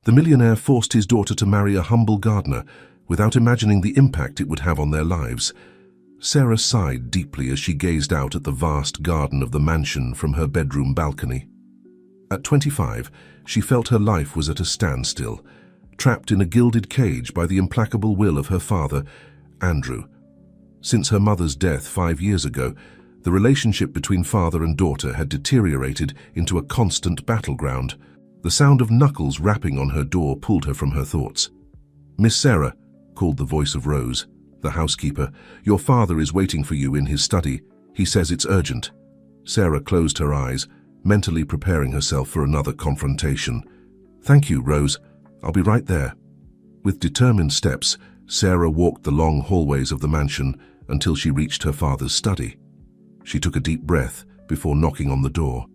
The millionaire forced his daughter to marry a humble gardener without imagining the impact it would have on their lives. Sarah sighed deeply as she gazed out at the vast garden of the mansion from her bedroom balcony. At 25, she felt her life was at a standstill, trapped in a gilded cage by the implacable will of her father, Andrew. Since her mother's death 5 years ago, the relationship between father and daughter had deteriorated into a constant battleground. The sound of knuckles rapping on her door pulled her from her thoughts. "Miss Sarah," called the voice of Rose, the housekeeper, "your father is waiting for you in his study. He says it's urgent." Sarah closed her eyes, mentally preparing herself for another confrontation. "Thank you, Rose. I'll be right there." With determined steps, Sarah walked the long hallways of the mansion until she reached her father's study. She took a deep breath before knocking on the door.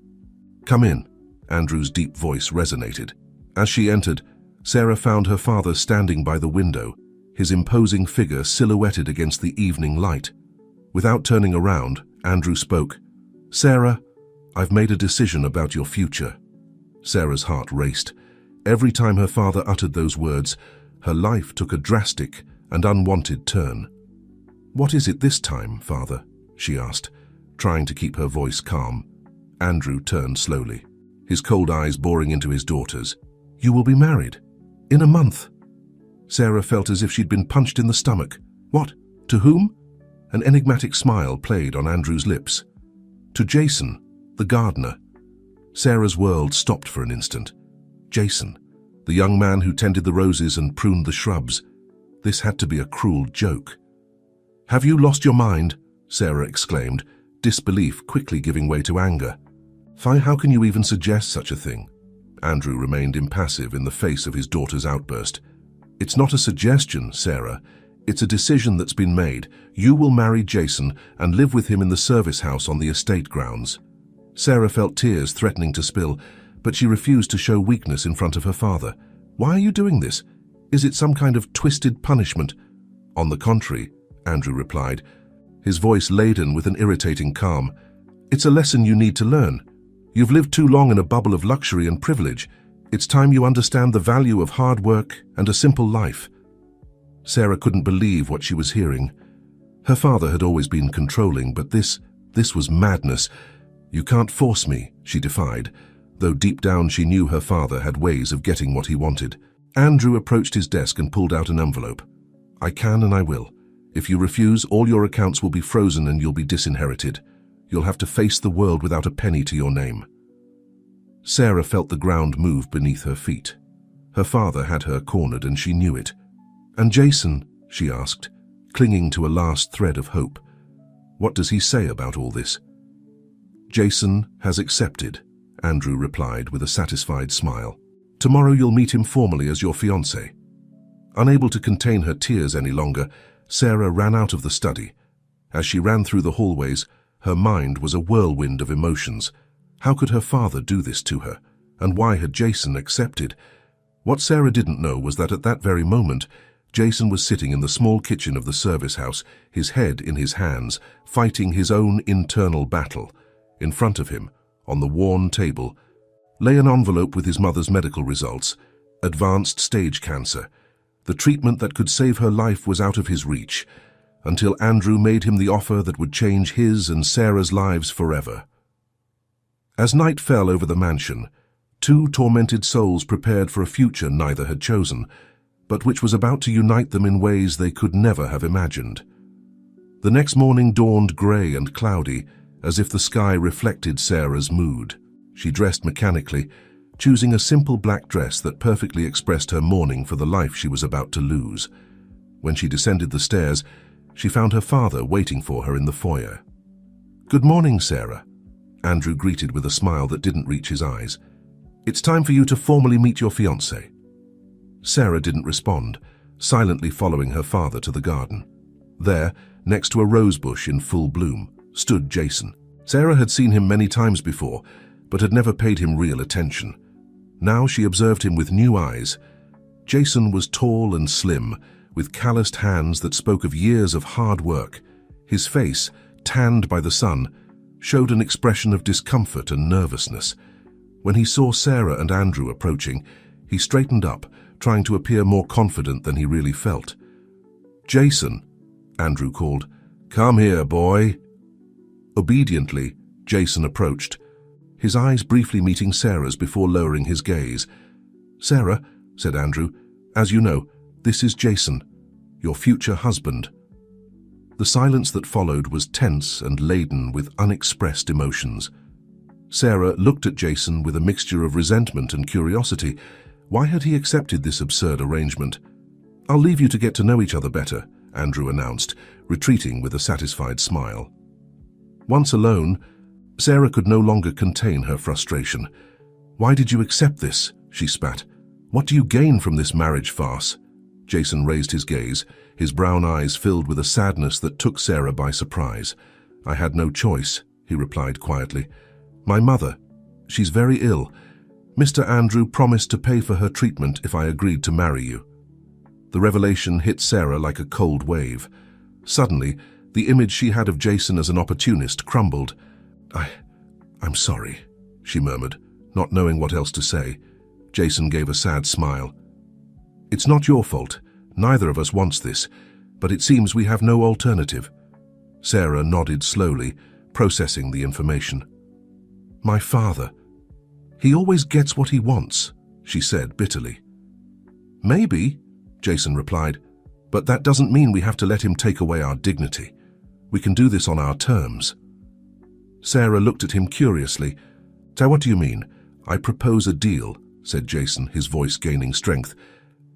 "Come in," Andrew's deep voice resonated. As she entered, Sarah found her father standing by the window, his imposing figure silhouetted against the evening light. Without turning around, Andrew spoke. "Sarah, I've made a decision about your future." Sarah's heart raced. Every time her father uttered those words, her life took a drastic and unwanted turn. "What is it this time, father?" she asked, trying to keep her voice calm. Andrew turned slowly, his cold eyes boring into his daughter's. "You will be married. In a month." Sarah felt as if she'd been punched in the stomach. "What? To whom?" An enigmatic smile played on Andrew's lips. "To Jason, the gardener." Sarah's world stopped for an instant. Jason, the young man who tended the roses and pruned the shrubs. This had to be a cruel joke. "Have you lost your mind?" Sarah exclaimed, disbelief quickly giving way to anger. How can you even suggest such a thing?" Andrew remained impassive in the face of his daughter's outburst. "It's not a suggestion, Sarah. It's a decision that's been made. You will marry Jason and live with him in the service house on the estate grounds." Sarah felt tears threatening to spill, but she refused to show weakness in front of her father. "Why are you doing this? Is it some kind of twisted punishment?" "On the contrary," Andrew replied, his voice laden with an irritating calm. "It's a lesson you need to learn. You've lived too long in a bubble of luxury and privilege. It's time you understand the value of hard work and a simple life." Sarah couldn't believe what she was hearing. Her father had always been controlling, but this was madness. "You can't force me," she defied, though deep down she knew her father had ways of getting what he wanted. Andrew approached his desk and pulled out an envelope. "I can and I will. If you refuse, all your accounts will be frozen and you'll be disinherited. You'll have to face the world without a penny to your name." Sarah felt the ground move beneath her feet. Her father had her cornered and she knew it. "And Jason?" she asked, clinging to a last thread of hope. "What does he say about all this?" "Jason has accepted," Andrew replied with a satisfied smile. "Tomorrow you'll meet him formally as your fiancé." Unable to contain her tears any longer, Sarah ran out of the study. As she ran through the hallways, her mind was a whirlwind of emotions. How could her father do this to her? And why had Jason accepted? What Sarah didn't know was that at that very moment, Jason was sitting in the small kitchen of the service house, his head in his hands, fighting his own internal battle. In front of him, on the worn table, lay an envelope with his mother's medical results. Advanced stage cancer. The treatment that could save her life was out of his reach, until Andrew made him the offer that would change his and Sarah's lives forever. As night fell over the mansion, two tormented souls prepared for a future neither had chosen, but which was about to unite them in ways they could never have imagined. The next morning dawned grey and cloudy, as if the sky reflected Sarah's mood. She dressed mechanically, choosing a simple black dress that perfectly expressed her mourning for the life she was about to lose. When she descended the stairs, she found her father waiting for her in the foyer. "Good morning, Sarah," Andrew greeted with a smile that didn't reach his eyes. "It's time for you to formally meet your fiancé." Sarah didn't respond, silently following her father to the garden. There, next to a rose bush in full bloom, stood Jason. Sarah had seen him many times before, but had never paid him real attention. Now she observed him with new eyes. Jason was tall and slim, with calloused hands that spoke of years of hard work. His face, tanned by the sun, showed an expression of discomfort and nervousness. When he saw Sarah and Andrew approaching, He straightened up, trying to appear more confident than he really felt. "Jason," Andrew called. "Come here, boy." Obediently, Jason approached, his eyes briefly meeting Sarah's before lowering his gaze. "Sarah," said Andrew, "as you know, this is Jason, your future husband." The silence that followed was tense and laden with unexpressed emotions. Sarah looked at Jason with a mixture of resentment and curiosity. Why had he accepted this absurd arrangement? "I'll leave you to get to know each other better," Andrew announced, retreating with a satisfied smile. Once alone, Sarah could no longer contain her frustration. "Why did you accept this?" she spat. "What do you gain from this marriage farce?" Jason raised his gaze, his brown eyes filled with a sadness that took Sarah by surprise. "I had no choice," he replied quietly. "My mother, she's very ill. Mr. Andrew promised to pay for her treatment if I agreed to marry you." The revelation hit Sarah like a cold wave. Suddenly, the image she had of Jason as an opportunist crumbled. I'm sorry," she murmured, not knowing what else to say. Jason gave a sad smile. "It's not your fault. Neither of us wants this, but it seems we have no alternative." Sarah nodded slowly, processing the information. "My father. He always gets what he wants," she said bitterly. "Maybe," Jason replied, "but that doesn't mean we have to let him take away our dignity. We can do this on our terms." Sarah looked at him curiously. What do you mean?" "I propose a deal," said Jason, his voice gaining strength.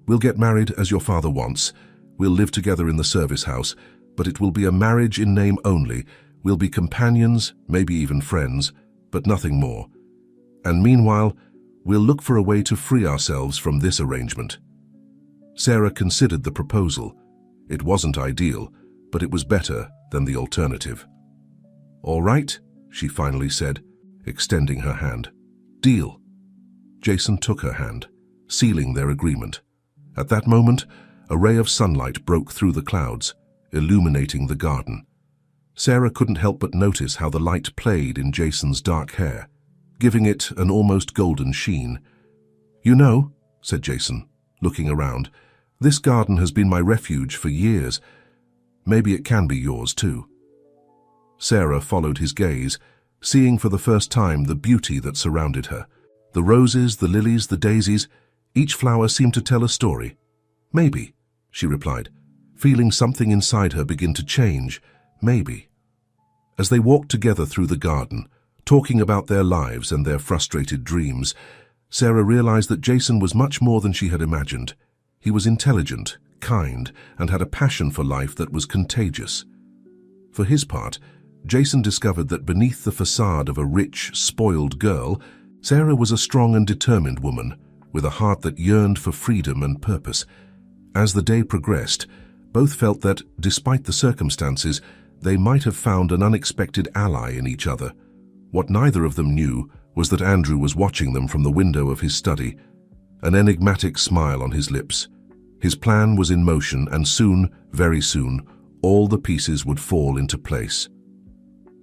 "We'll get married as your father wants. We'll live together in the service house, but it will be a marriage in name only. We'll be companions, maybe even friends, but nothing more. And meanwhile, we'll look for a way to free ourselves from this arrangement." Sarah considered the proposal. It wasn't ideal, but it was better than the alternative. "All right," she finally said, extending her hand. "Deal." Jason took her hand, sealing their agreement. At that moment, a ray of sunlight broke through the clouds, illuminating the garden. Sarah couldn't help but notice how the light played in Jason's dark hair, giving it an almost golden sheen. "You know," said Jason, looking around, "this garden has been my refuge for years. Maybe it can be yours too." Sarah followed his gaze, seeing for the first time the beauty that surrounded her. The roses, the lilies, the daisies, each flower seemed to tell a story. "Maybe," she replied, feeling something inside her begin to change. Maybe. As they walked together through the garden, talking about their lives and their frustrated dreams, Sarah realized that Jason was much more than she had imagined. He was intelligent, kind, and had a passion for life that was contagious. For his part, Jason discovered that beneath the facade of a rich, spoiled girl, Sarah was a strong and determined woman, with a heart that yearned for freedom and purpose. As the day progressed, both felt that, despite the circumstances, they might have found an unexpected ally in each other. What neither of them knew was that Andrew was watching them from the window of his study, an enigmatic smile on his lips. His plan was in motion, and soon, very soon, all the pieces would fall into place.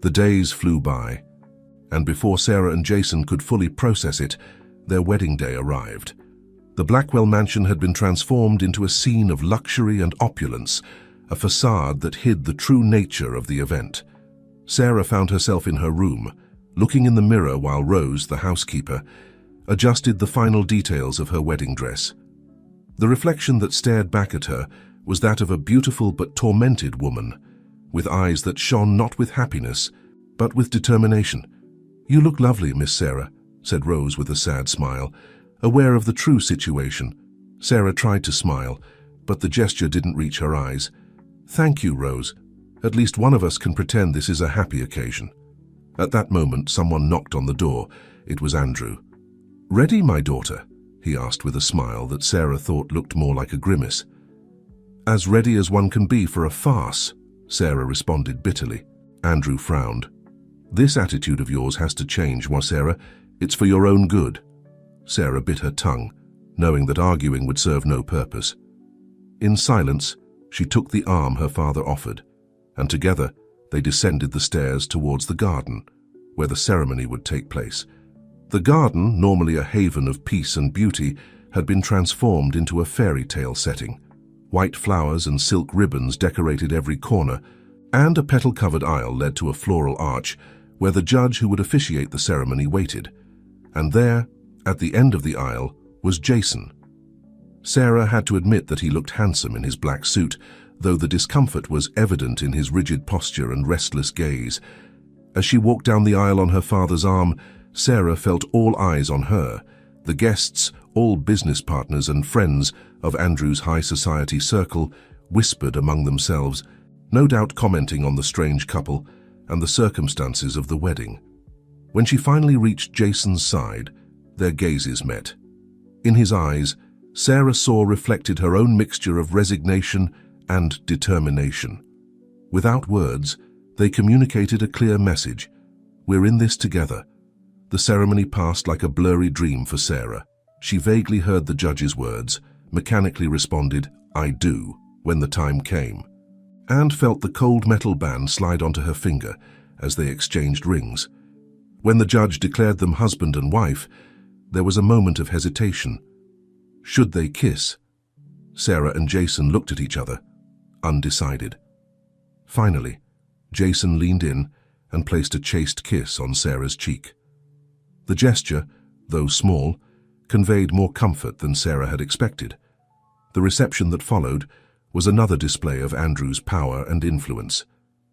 The days flew by, and before Sarah and Jason could fully process it, their wedding day arrived. The Blackwell mansion had been transformed into a scene of luxury and opulence, a facade that hid the true nature of the event. Sarah found herself in her room, looking in the mirror while Rose, the housekeeper, adjusted the final details of her wedding dress. The reflection that stared back at her was that of a beautiful but tormented woman, with eyes that shone not with happiness, but with determination. "You look lovely, Miss Sarah," said Rose with a sad smile. Aware of the true situation, Sarah tried to smile, but the gesture didn't reach her eyes. "Thank you, Rose. At least one of us can pretend this is a happy occasion." At that moment, someone knocked on the door. It was Andrew. "Ready, my daughter?" he asked with a smile that Sarah thought looked more like a grimace. "As ready as one can be for a farce," Sarah responded bitterly. Andrew frowned. "This attitude of yours has to change, Sarah. It's for your own good." Sarah bit her tongue, knowing that arguing would serve no purpose. In silence, she took the arm her father offered, and together they descended the stairs towards the garden, where the ceremony would take place. The garden, normally a haven of peace and beauty, had been transformed into a fairy tale setting. White flowers and silk ribbons decorated every corner, and a petal-covered aisle led to a floral arch where the judge who would officiate the ceremony waited. And there, at the end of the aisle, was Jason. Sarah had to admit that he looked handsome in his black suit, though the discomfort was evident in his rigid posture and restless gaze. As she walked down the aisle on her father's arm, Sarah felt all eyes on her. The guests, all business partners and friends of Andrew's high society circle, whispered among themselves, no doubt commenting on the strange couple and the circumstances of the wedding. When she finally reached Jason's side, their gazes met. In his eyes, Sarah saw reflected her own mixture of resignation and determination. Without words, they communicated a clear message. We're in this together. The ceremony passed like a blurry dream for Sarah. She vaguely heard the judge's words, mechanically responded, "I do," when the time came, and felt the cold metal band slide onto her finger as they exchanged rings. When the judge declared them husband and wife, there was a moment of hesitation. Should they kiss? Sarah and Jason looked at each other, undecided. Finally, Jason leaned in and placed a chaste kiss on Sarah's cheek. The gesture, though small, conveyed more comfort than Sarah had expected. The reception that followed was another display of Andrew's power and influence.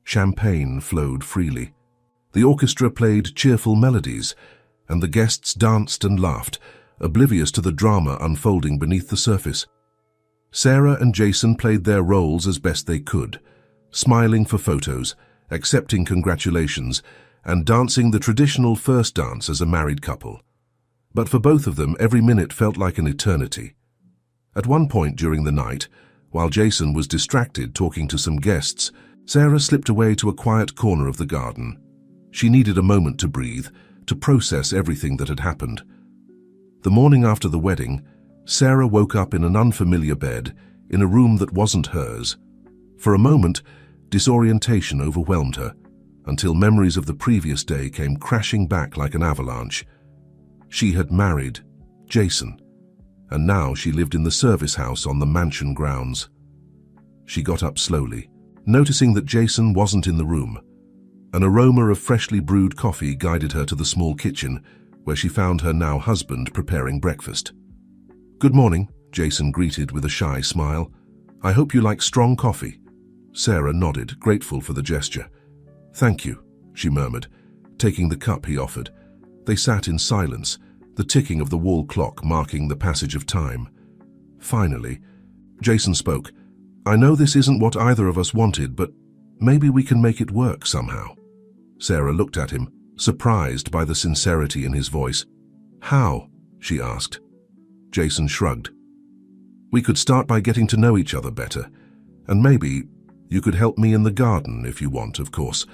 Champagne flowed freely. The orchestra played cheerful melodies, and the guests danced and laughed, oblivious to the drama unfolding beneath the surface. Sarah and Jason played their roles as best they could, smiling for photos, accepting congratulations, and dancing the traditional first dance as a married couple. But for both of them, every minute felt like an eternity. At one point during the night, while Jason was distracted talking to some guests, Sarah slipped away to a quiet corner of the garden. She needed a moment to breathe, to process everything that had happened. The morning after the wedding, Sarah woke up in an unfamiliar bed, in a room that wasn't hers. For a moment, disorientation overwhelmed her, until memories of the previous day came crashing back like an avalanche. She had married Jason, and now she lived in the service house on the mansion grounds. She got up slowly, noticing that Jason wasn't in the room. An aroma of freshly brewed coffee guided her to the small kitchen, where she found her now husband preparing breakfast. "Good morning," Jason greeted with a shy smile. "I hope you like strong coffee." Sarah nodded, grateful for the gesture. "Thank you," she murmured, taking the cup he offered. They sat in silence, the ticking of the wall clock marking the passage of time. Finally, Jason spoke. "I know this isn't what either of us wanted, but maybe we can make it work somehow." Sarah looked at him, surprised by the sincerity in his voice. "How?" she asked. Jason shrugged. "We could start by getting to know each other better, and maybe you could help me in the garden if you want, of course."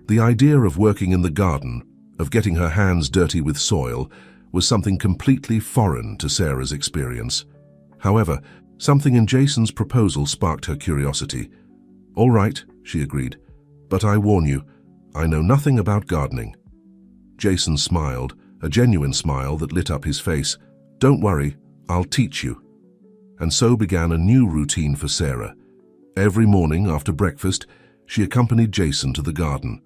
The idea of working in the garden, of getting her hands dirty with soil, was something completely foreign to Sarah's experience. However, something in Jason's proposal sparked her curiosity. "All right," she agreed, "but I warn you, I know nothing about gardening." Jason smiled, a genuine smile that lit up his face. "Don't worry, I'll teach you." And so began a new routine for Sarah. Every morning after breakfast, she accompanied Jason to the garden.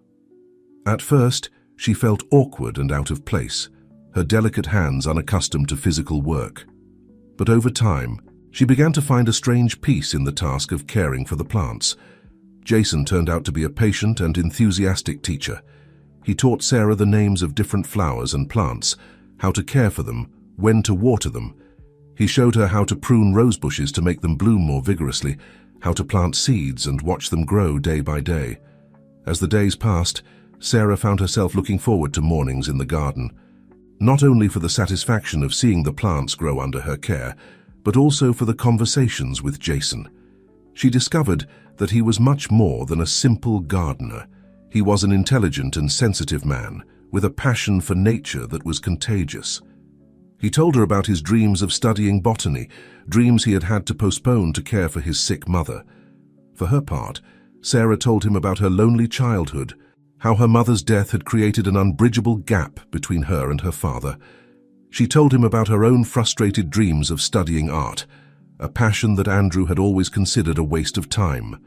At first, she felt awkward and out of place, her delicate hands unaccustomed to physical work. But over time, she began to find a strange peace in the task of caring for the plants. Jason turned out to be a patient and enthusiastic teacher. He taught Sarah the names of different flowers and plants, how to care for them, when to water them. He showed her how to prune rose bushes to make them bloom more vigorously, how to plant seeds and watch them grow day by day. As the days passed, Sarah found herself looking forward to mornings in the garden, not only for the satisfaction of seeing the plants grow under her care, but also for the conversations with Jason. She discovered that he was much more than a simple gardener. He was an intelligent and sensitive man, with a passion for nature that was contagious. He told her about his dreams of studying botany, dreams he had had to postpone to care for his sick mother. For her part, Sarah told him about her lonely childhood, how her mother's death had created an unbridgeable gap between her and her father. She told him about her own frustrated dreams of studying art, a passion that Andrew had always considered a waste of time.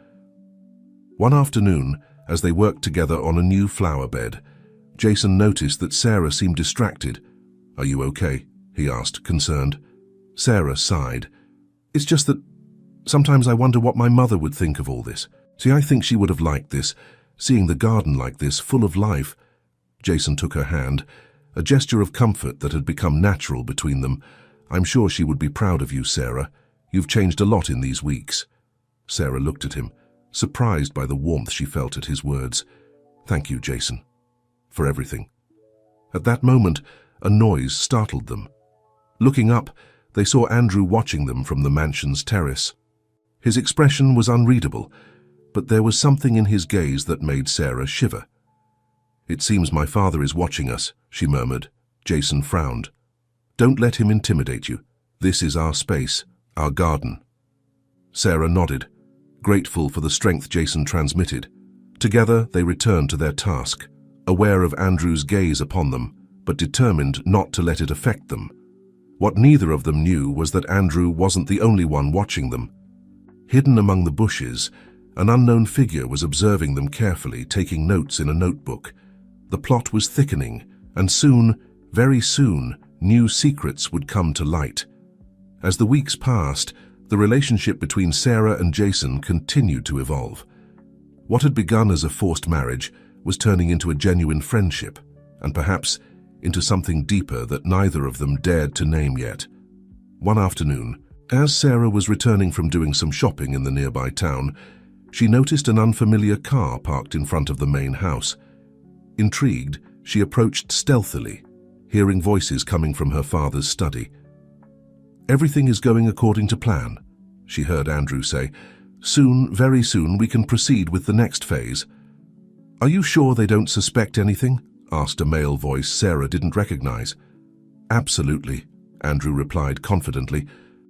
One afternoon, as they worked together on a new flower bed, Jason noticed that Sarah seemed distracted. "Are you okay?" he asked, concerned. Sarah sighed. "It's just that sometimes I wonder what my mother would think of all this. See, I think she would have liked this, seeing the garden like this, full of life." Jason took her hand, a gesture of comfort that had become natural between them. "I'm sure she would be proud of you, Sarah. You've changed a lot in these weeks." Sarah looked at him, surprised by the warmth she felt at his words. "Thank you, Jason, for everything." At that moment, a noise startled them. Looking up, they saw Andrew watching them from the mansion's terrace. His expression was unreadable, but there was something in his gaze that made Sarah shiver. "It seems my father is watching us," she murmured. Jason frowned. "Don't let him intimidate you. This is our space, our garden." Sarah nodded, grateful for the strength Jason transmitted. Together, they returned to their task, aware of Andrew's gaze upon them, but determined not to let it affect them. What neither of them knew was that Andrew wasn't the only one watching them. Hidden among the bushes, an unknown figure was observing them carefully, taking notes in a notebook. The plot was thickening, and soon, very soon, new secrets would come to light. As the weeks passed, the relationship between Sarah and Jason continued to evolve. What had begun as a forced marriage was turning into a genuine friendship, and perhaps into something deeper that neither of them dared to name yet. One afternoon, as Sarah was returning from doing some shopping in the nearby town, she noticed an unfamiliar car parked in front of the main house. Intrigued, she approached stealthily, hearing voices coming from her father's study. "Everything is going according to plan," she heard Andrew say. "Soon, very soon, we can proceed with the next phase." "Are you sure they don't suspect anything?" asked a male voice Sarah didn't recognize. "Absolutely," Andrew replied confidently.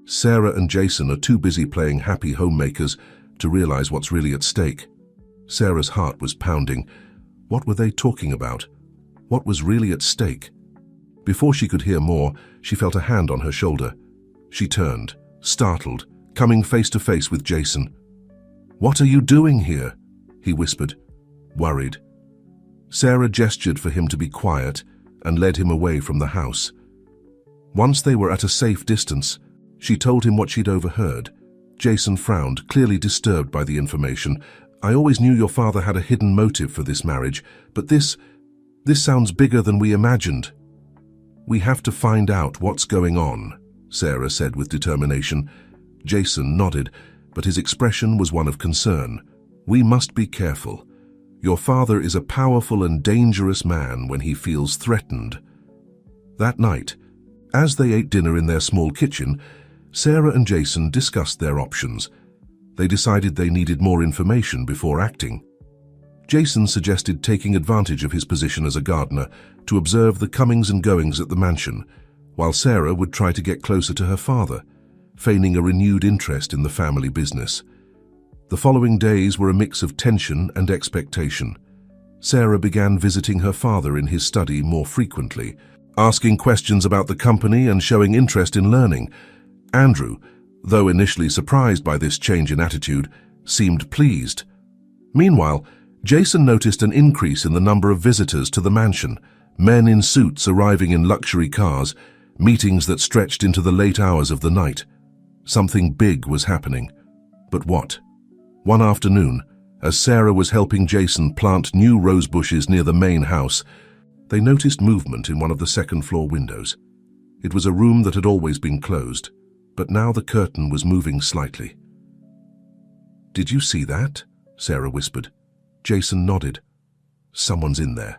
"Sarah and Jason are too busy playing happy homemakers to realize what's really at stake." Sarah's heart was pounding. What were they talking about? What was really at stake? Before she could hear more, she felt a hand on her shoulder. She turned, startled, coming face to face with Jason. "What are you doing here?" he whispered, worried. Sarah gestured for him to be quiet and led him away from the house. Once they were at a safe distance, she told him what she'd overheard. Jason frowned, clearly disturbed by the information. "I always knew your father had a hidden motive for this marriage, but this sounds bigger than we imagined." "We have to find out what's going on," Sarah said with determination. Jason nodded, but his expression was one of concern. "We must be careful. Your father is a powerful and dangerous man when he feels threatened." That night, as they ate dinner in their small kitchen, Sarah and Jason discussed their options. They decided they needed more information before acting. Jason suggested taking advantage of his position as a gardener to observe the comings and goings at the mansion, while Sarah would try to get closer to her father, feigning a renewed interest in the family business. The following days were a mix of tension and expectation. Sarah began visiting her father in his study more frequently, asking questions about the company and showing interest in learning. Andrew, though initially surprised by this change in attitude, seemed pleased. Meanwhile, Jason noticed an increase in the number of visitors to the mansion, men in suits arriving in luxury cars, meetings that stretched into the late hours of the night. Something big was happening. But what? One afternoon, as Sarah was helping Jason plant new rose bushes near the main house, they noticed movement in one of the second-floor windows. It was a room that had always been closed, but now the curtain was moving slightly. "Did you see that?" Sarah whispered. Jason nodded. "Someone's in there.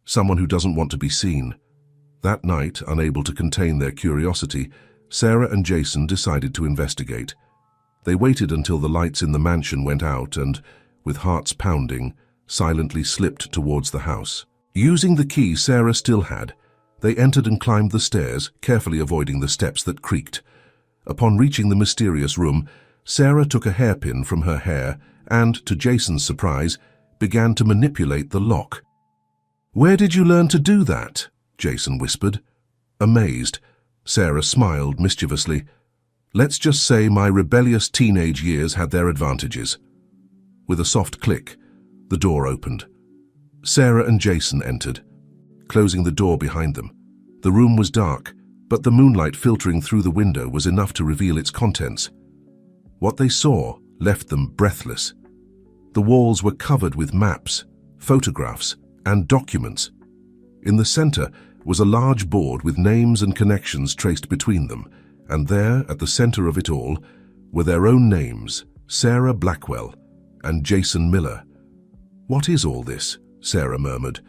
Someone who doesn't want to be seen." That night, unable to contain their curiosity, Sarah and Jason decided to investigate. They waited until the lights in the mansion went out and, with hearts pounding, silently slipped towards the house. Using the key Sarah still had, they entered and climbed the stairs, carefully avoiding the steps that creaked. Upon reaching the mysterious room, Sarah took a hairpin from her hair and, to Jason's surprise, began to manipulate the lock. "Where did you learn to do that?" Jason whispered. Amazed, Sarah smiled mischievously. Let's just say my rebellious teenage years had their advantages. With a soft click, the door opened. Sarah and Jason entered, closing the door behind them. The room was dark, but the moonlight filtering through the window was enough to reveal its contents. What they saw left them breathless. The walls were covered with maps, photographs, and documents. In the center was a large board with names and connections traced between them, and there, at the center of it all, were their own names, Sarah Blackwell and Jason Miller. "What is all this?" Sarah murmured,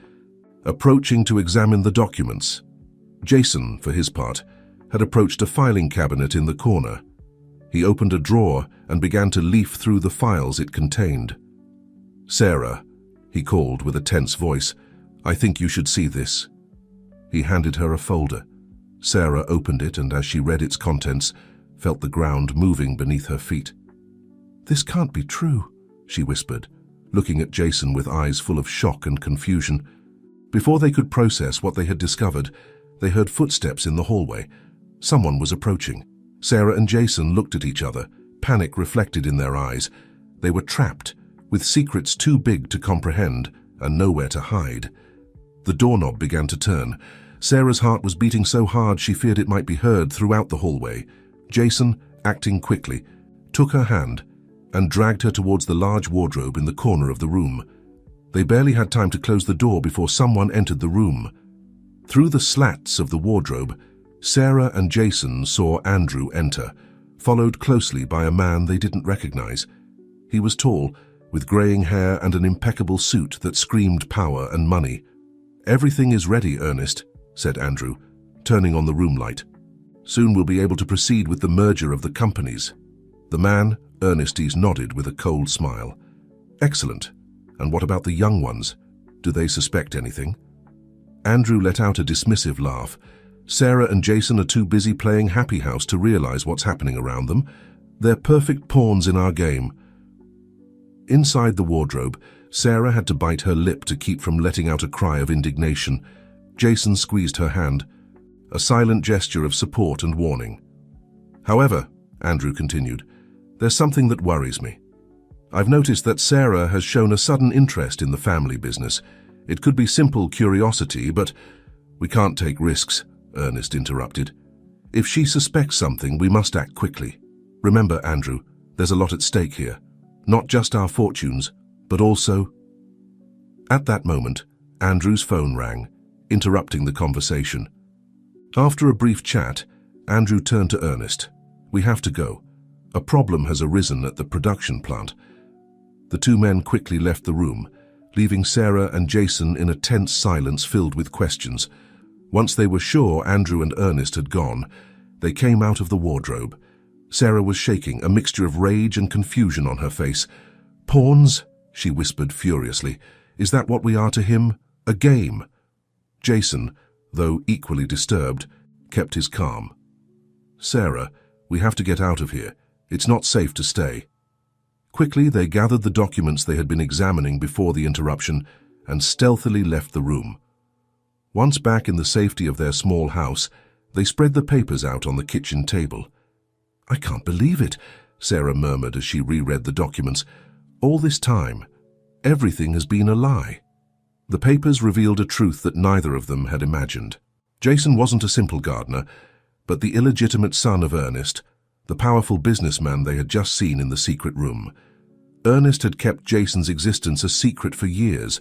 approaching to examine the documents. Jason, for his part, had approached a filing cabinet in the corner. He opened a drawer and began to leaf through the files it contained. "Sarah," he called with a tense voice, "I think you should see this." He handed her a folder. Sarah opened it and, as she read its contents, felt the ground moving beneath her feet. "This can't be true," she whispered, looking at Jason with eyes full of shock and confusion. Before they could process what they had discovered, they heard footsteps in the hallway. Someone was approaching. Sarah and Jason looked at each other, panic reflected in their eyes. They were trapped, with secrets too big to comprehend and nowhere to hide. The doorknob began to turn. Sarah's heart was beating so hard she feared it might be heard throughout the hallway. Jason, acting quickly, took her hand and dragged her towards the large wardrobe in the corner of the room. They barely had time to close the door before someone entered the room. Through the slats of the wardrobe, Sarah and Jason saw Andrew enter, followed closely by a man they didn't recognize. He was tall, with graying hair and an impeccable suit that screamed power and money. "Everything is ready, Ernest," said Andrew, turning on the room light. "Soon we'll be able to proceed with the merger of the companies." The man, Ernestes, nodded with a cold smile. "Excellent. And what about the young ones? Do they suspect anything?" Andrew let out a dismissive laugh. "Sarah and Jason are too busy playing happy house to realize what's happening around them. They're perfect pawns in our game." Inside the wardrobe, Sarah had to bite her lip to keep from letting out a cry of indignation. Jason squeezed her hand, a silent gesture of support and warning. "However," Andrew continued, "there's something that worries me. I've noticed that Sarah has shown a sudden interest in the family business. It could be simple curiosity, but—" "We can't take risks," Ernest interrupted. "If she suspects something, we must act quickly. Remember, Andrew, there's a lot at stake here. Not just our fortunes, but also—" At that moment, Andrew's phone rang, interrupting the conversation. After a brief chat, Andrew turned to Ernest. "We have to go. A problem has arisen at the production plant." The two men quickly left the room, leaving Sarah and Jason in a tense silence filled with questions. Once they were sure Andrew and Ernest had gone, they came out of the wardrobe. Sarah was shaking, a mixture of rage and confusion on her face. "Pawns?" she whispered furiously. "Is that what we are to him? A game?" Jason, though equally disturbed, kept his calm. "Sarah, we have to get out of here. It's not safe to stay." Quickly, they gathered the documents they had been examining before the interruption and stealthily left the room. Once back in the safety of their small house, they spread the papers out on the kitchen table. "I can't believe it," Sarah murmured as she reread the documents. "All this time, everything has been a lie." The papers revealed a truth that neither of them had imagined. Jason wasn't a simple gardener, but the illegitimate son of Ernest, the powerful businessman they had just seen in the secret room. Ernest had kept Jason's existence a secret for years,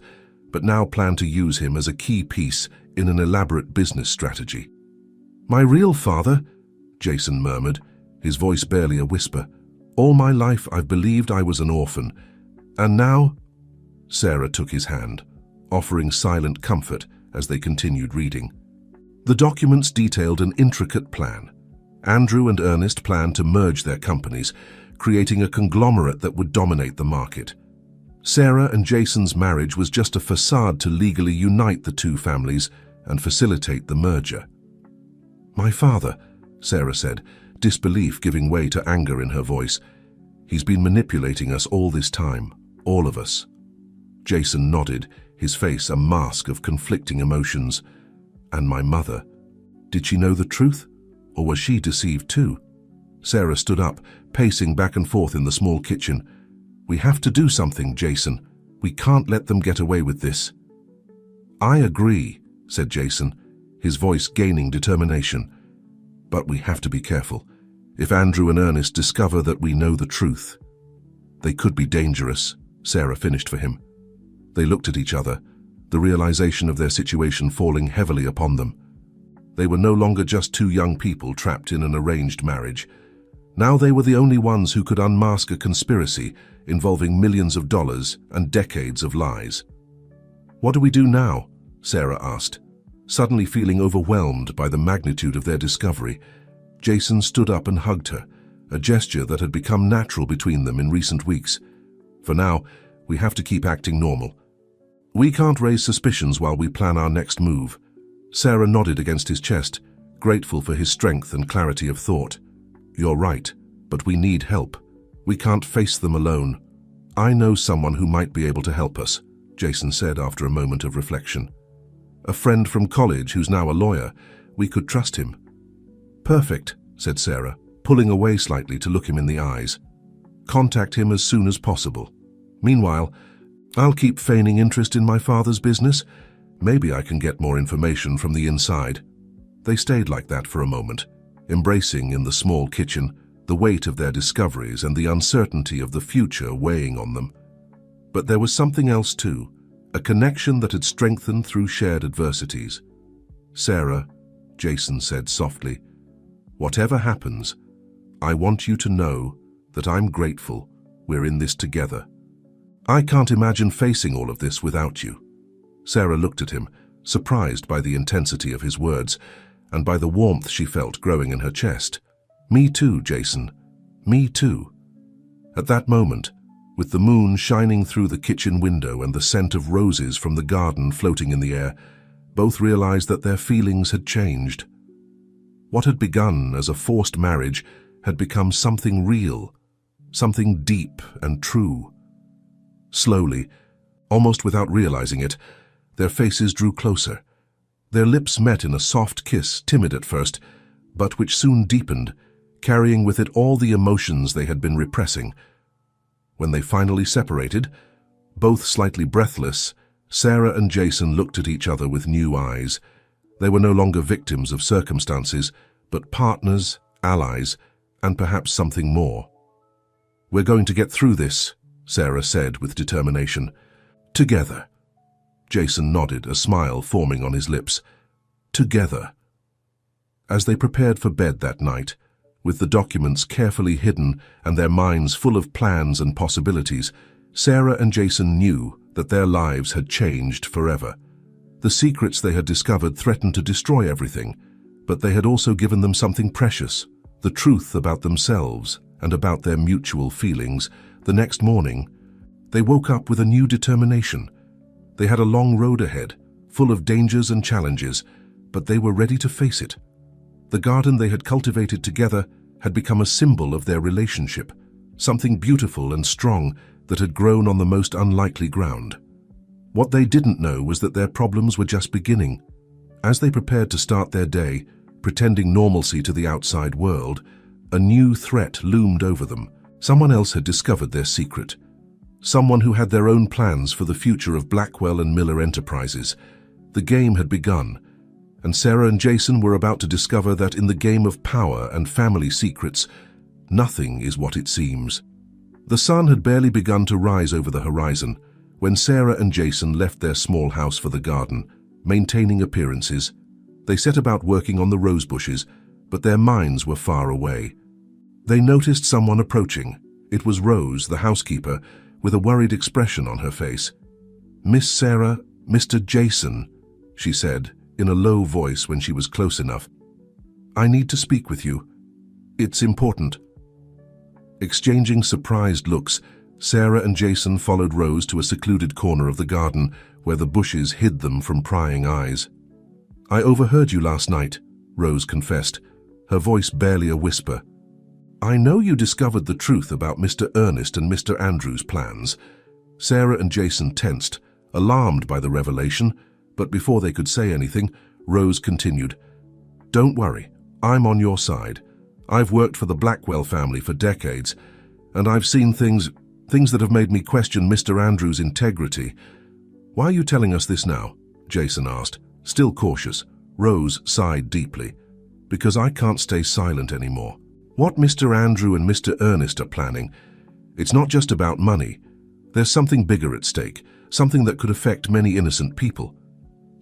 but now planned to use him as a key piece in an elaborate business strategy. "My real father," Jason murmured, his voice barely a whisper. "All my life I've believed I was an orphan. And now—" Sarah took his hand, offering silent comfort as they continued reading. The documents detailed an intricate plan. Andrew and Ernest planned to merge their companies, creating a conglomerate that would dominate the market. Sarah and Jason's marriage was just a facade to legally unite the two families and facilitate the merger. "My father," Sarah said, disbelief giving way to anger in her voice. "He's been manipulating us all this time, all of us." Jason nodded, his face a mask of conflicting emotions. "And my mother." Did she know the truth, or was she deceived too? Sarah stood up, pacing back and forth in the small kitchen. "We have to do something, Jason. We can't let them get away with this." "I agree," said Jason, his voice gaining determination. "But we have to be careful. If Andrew and Ernest discover that we know the truth, they could be dangerous," Sarah finished for him. They looked at each other, the realization of their situation falling heavily upon them. They were no longer just two young people trapped in an arranged marriage. Now they were the only ones who could unmask a conspiracy involving millions of dollars and decades of lies. "What do we do now?" Sarah asked, suddenly feeling overwhelmed by the magnitude of their discovery. Jason stood up and hugged her, a gesture that had become natural between them in recent weeks. "For now, we have to keep acting normal. We can't raise suspicions while we plan our next move." Sarah nodded against his chest, grateful for his strength and clarity of thought. "You're right, but we need help. We can't face them alone." "I know someone who might be able to help us," Jason said after a moment of reflection. "A friend from college who's now a lawyer. We could trust him." "Perfect," said Sarah, pulling away slightly to look him in the eyes. "Contact him as soon as possible. Meanwhile, I'll keep feigning interest in my father's business. Maybe I can get more information from the inside." They stayed like that for a moment, embracing in the small kitchen the weight of their discoveries and the uncertainty of the future weighing on them. But there was something else too, a connection that had strengthened through shared adversities. "Sarah," Jason said softly, "whatever happens, I want you to know that I'm grateful we're in this together. I can't imagine facing all of this without you." Sarah looked at him, surprised by the intensity of his words and by the warmth she felt growing in her chest. "Me too, Jason. Me too." At that moment, with the moon shining through the kitchen window and the scent of roses from the garden floating in the air, both realized that their feelings had changed. What had begun as a forced marriage had become something real, something deep and true. Slowly, almost without realizing it, their faces drew closer. Their lips met in a soft kiss, timid at first, but which soon deepened, carrying with it all the emotions they had been repressing. When they finally separated, both slightly breathless, Sarah and Jason looked at each other with new eyes. They were no longer victims of circumstances, but partners, allies, and perhaps something more. "We're going to get through this," Sarah said with determination. "Together." Jason nodded, a smile forming on his lips. "Together." As they prepared for bed that night, with the documents carefully hidden and their minds full of plans and possibilities, Sarah and Jason knew that their lives had changed forever. The secrets they had discovered threatened to destroy everything, but they had also given them something precious, the truth about themselves and about their mutual feelings. The next morning, they woke up with a new determination. They had a long road ahead, full of dangers and challenges, but they were ready to face it. The garden they had cultivated together had become a symbol of their relationship, something beautiful and strong that had grown on the most unlikely ground. What they didn't know was that their problems were just beginning. As they prepared to start their day, pretending normalcy to the outside world, a new threat loomed over them. Someone else had discovered their secret. Someone who had their own plans for the future of Blackwell and Miller Enterprises. The game had begun, and Sarah and Jason were about to discover that in the game of power and family secrets, nothing is what it seems. The sun had barely begun to rise over the horizon when Sarah and Jason left their small house for the garden, maintaining appearances. They set about working on the rose bushes, but their minds were far away. They noticed someone approaching. It was Rose, the housekeeper, with a worried expression on her face. "Miss Sarah, Mr. Jason," she said in a low voice when she was close enough. "I need to speak with you. It's important." Exchanging surprised looks, Sarah and Jason followed Rose to a secluded corner of the garden where the bushes hid them from prying eyes. "I overheard you last night," Rose confessed, her voice barely a whisper. "I know you discovered the truth about Mr. Ernest and Mr. Andrews' plans." Sarah and Jason tensed, alarmed by the revelation, but before they could say anything, Rose continued. Don't worry, I'm on your side. I've worked for the Blackwell family for decades, and I've seen things that have made me question Mr. Andrews' integrity. Why are you telling us this now? Jason asked, still cautious. Rose sighed deeply. Because I can't stay silent anymore. What Mr. Andrew and Mr. Ernest are planning, it's not just about money. There's something bigger at stake, something that could affect many innocent people.